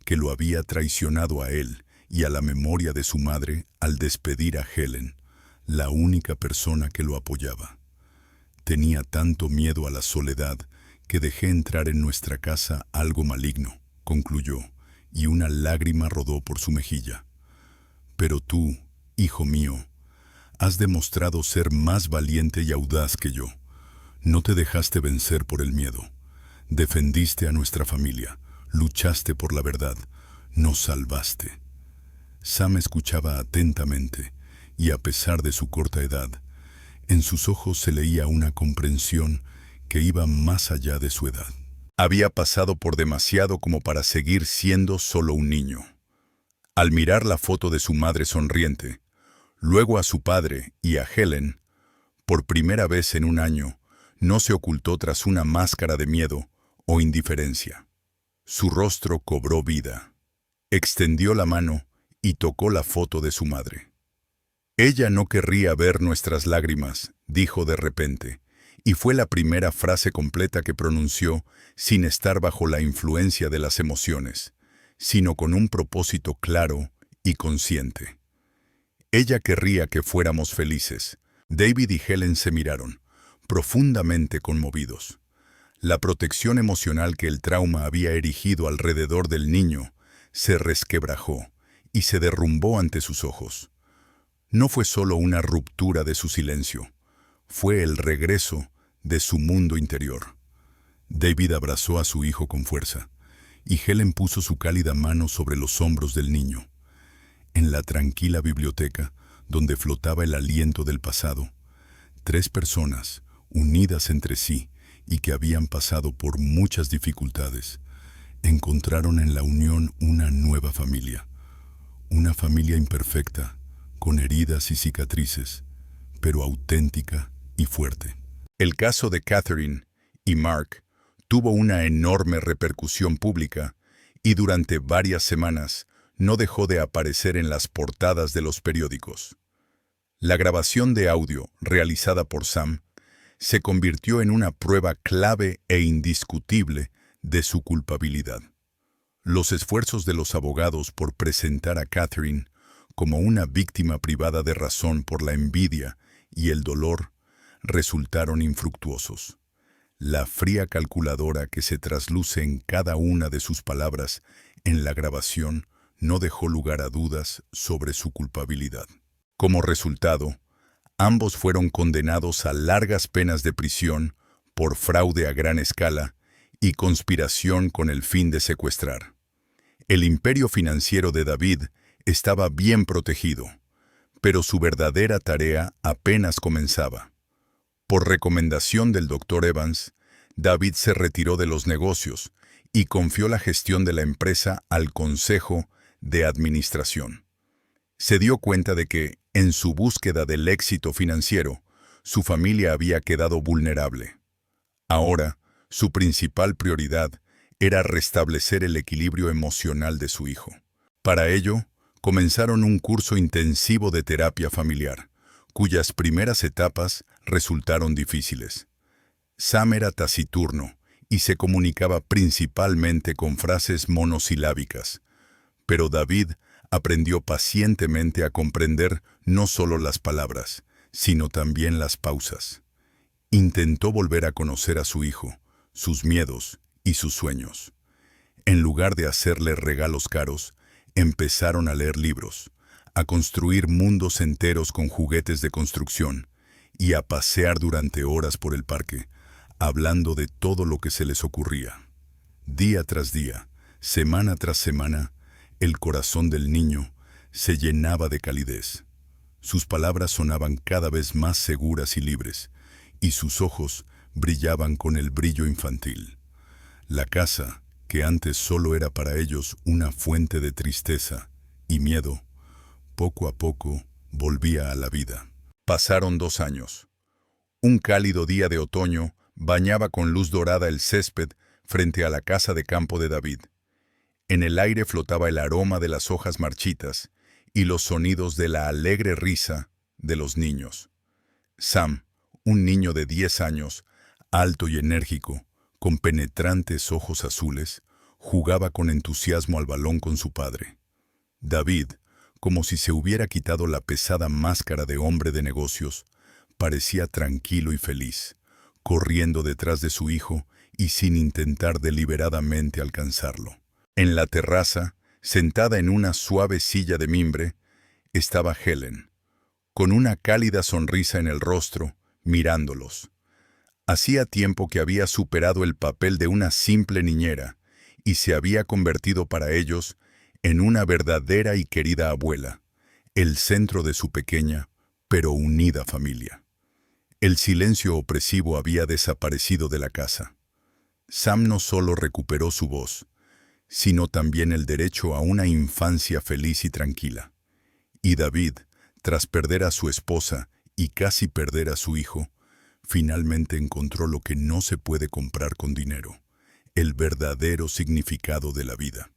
que lo había traicionado a él y a la memoria de su madre al despedir a Helen, la única persona que lo apoyaba. «Tenía tanto miedo a la soledad que dejé entrar en nuestra casa algo maligno», concluyó, y una lágrima rodó por su mejilla. «Pero tú, hijo mío, has demostrado ser más valiente y audaz que yo. No te dejaste vencer por el miedo. Defendiste a nuestra familia, luchaste por la verdad, nos salvaste». Sam escuchaba atentamente, y a pesar de su corta edad, en sus ojos se leía una comprensión que iba más allá de su edad. Había pasado por demasiado como para seguir siendo solo un niño. Al mirar la foto de su madre sonriente, luego a su padre y a Helen, por primera vez en un año, no se ocultó tras una máscara de miedo o indiferencia. Su rostro cobró vida. Extendió la mano y tocó la foto de su madre. «Ella no querría ver nuestras lágrimas», dijo de repente, y fue la primera frase completa que pronunció sin estar bajo la influencia de las emociones, sino con un propósito claro y consciente. «Ella querría que fuéramos felices». David y Helen se miraron, profundamente conmovidos. La protección emocional que el trauma había erigido alrededor del niño se resquebrajó y se derrumbó ante sus ojos. No fue solo una ruptura de su silencio, fue el regreso de su mundo interior. David abrazó a su hijo con fuerza, y Helen puso su cálida mano sobre los hombros del niño. En la tranquila biblioteca, donde flotaba el aliento del pasado, 3 personas, unidas entre sí y que habían pasado por muchas dificultades, encontraron en la unión una nueva familia. Una familia imperfecta, con heridas y cicatrices, pero auténtica y fuerte. El caso de Catherine y Mark tuvo una enorme repercusión pública y durante varias semanas no dejó de aparecer en las portadas de los periódicos. La grabación de audio realizada por Sam se convirtió en una prueba clave e indiscutible de su culpabilidad. Los esfuerzos de los abogados por presentar a Catherine como una víctima privada de razón por la envidia y el dolor resultaron infructuosos. La fría calculadora que se trasluce en cada una de sus palabras en la grabación no dejó lugar a dudas sobre su culpabilidad. Como resultado, ambos fueron condenados a largas penas de prisión por fraude a gran escala y conspiración con el fin de secuestrar. El imperio financiero de David estaba bien protegido, pero su verdadera tarea apenas comenzaba. Por recomendación del Dr. Evans, David se retiró de los negocios y confió la gestión de la empresa al Consejo de Administración. Se dio cuenta de que, en su búsqueda del éxito financiero, su familia había quedado vulnerable. Ahora, su principal prioridad era restablecer el equilibrio emocional de su hijo. Para ello, comenzaron un curso intensivo de terapia familiar, cuyas primeras etapas resultaron difíciles. Sam era taciturno y se comunicaba principalmente con frases monosilábicas, pero David aprendió pacientemente a comprender no solo las palabras, sino también las pausas. Intentó volver a conocer a su hijo, sus miedos y sus sueños. En lugar de hacerle regalos caros, empezaron a leer libros, a construir mundos enteros con juguetes de construcción y a pasear durante horas por el parque, hablando de todo lo que se les ocurría. Día tras día, semana tras semana, el corazón del niño se llenaba de calidez. Sus palabras sonaban cada vez más seguras y libres, y sus ojos brillaban con el brillo infantil. La casa, que antes solo era para ellos una fuente de tristeza y miedo, poco a poco volvía a la vida. Pasaron 2 años. Un cálido día de otoño bañaba con luz dorada el césped frente a la casa de campo de David. En el aire flotaba el aroma de las hojas marchitas y los sonidos de la alegre risa de los niños. Sam, un niño de 10 años, alto y enérgico, con penetrantes ojos azules, jugaba con entusiasmo al balón con su padre. David, como si se hubiera quitado la pesada máscara de hombre de negocios, parecía tranquilo y feliz, corriendo detrás de su hijo y sin intentar deliberadamente alcanzarlo. En la terraza, sentada en una suave silla de mimbre, estaba Helen, con una cálida sonrisa en el rostro, mirándolos. Hacía tiempo que había superado el papel de una simple niñera y se había convertido para ellos en una verdadera y querida abuela, el centro de su pequeña, pero unida familia. El silencio opresivo había desaparecido de la casa. Sam no solo recuperó su voz, sino también el derecho a una infancia feliz y tranquila. Y David, tras perder a su esposa y casi perder a su hijo, finalmente encontró lo que no se puede comprar con dinero, el verdadero significado de la vida.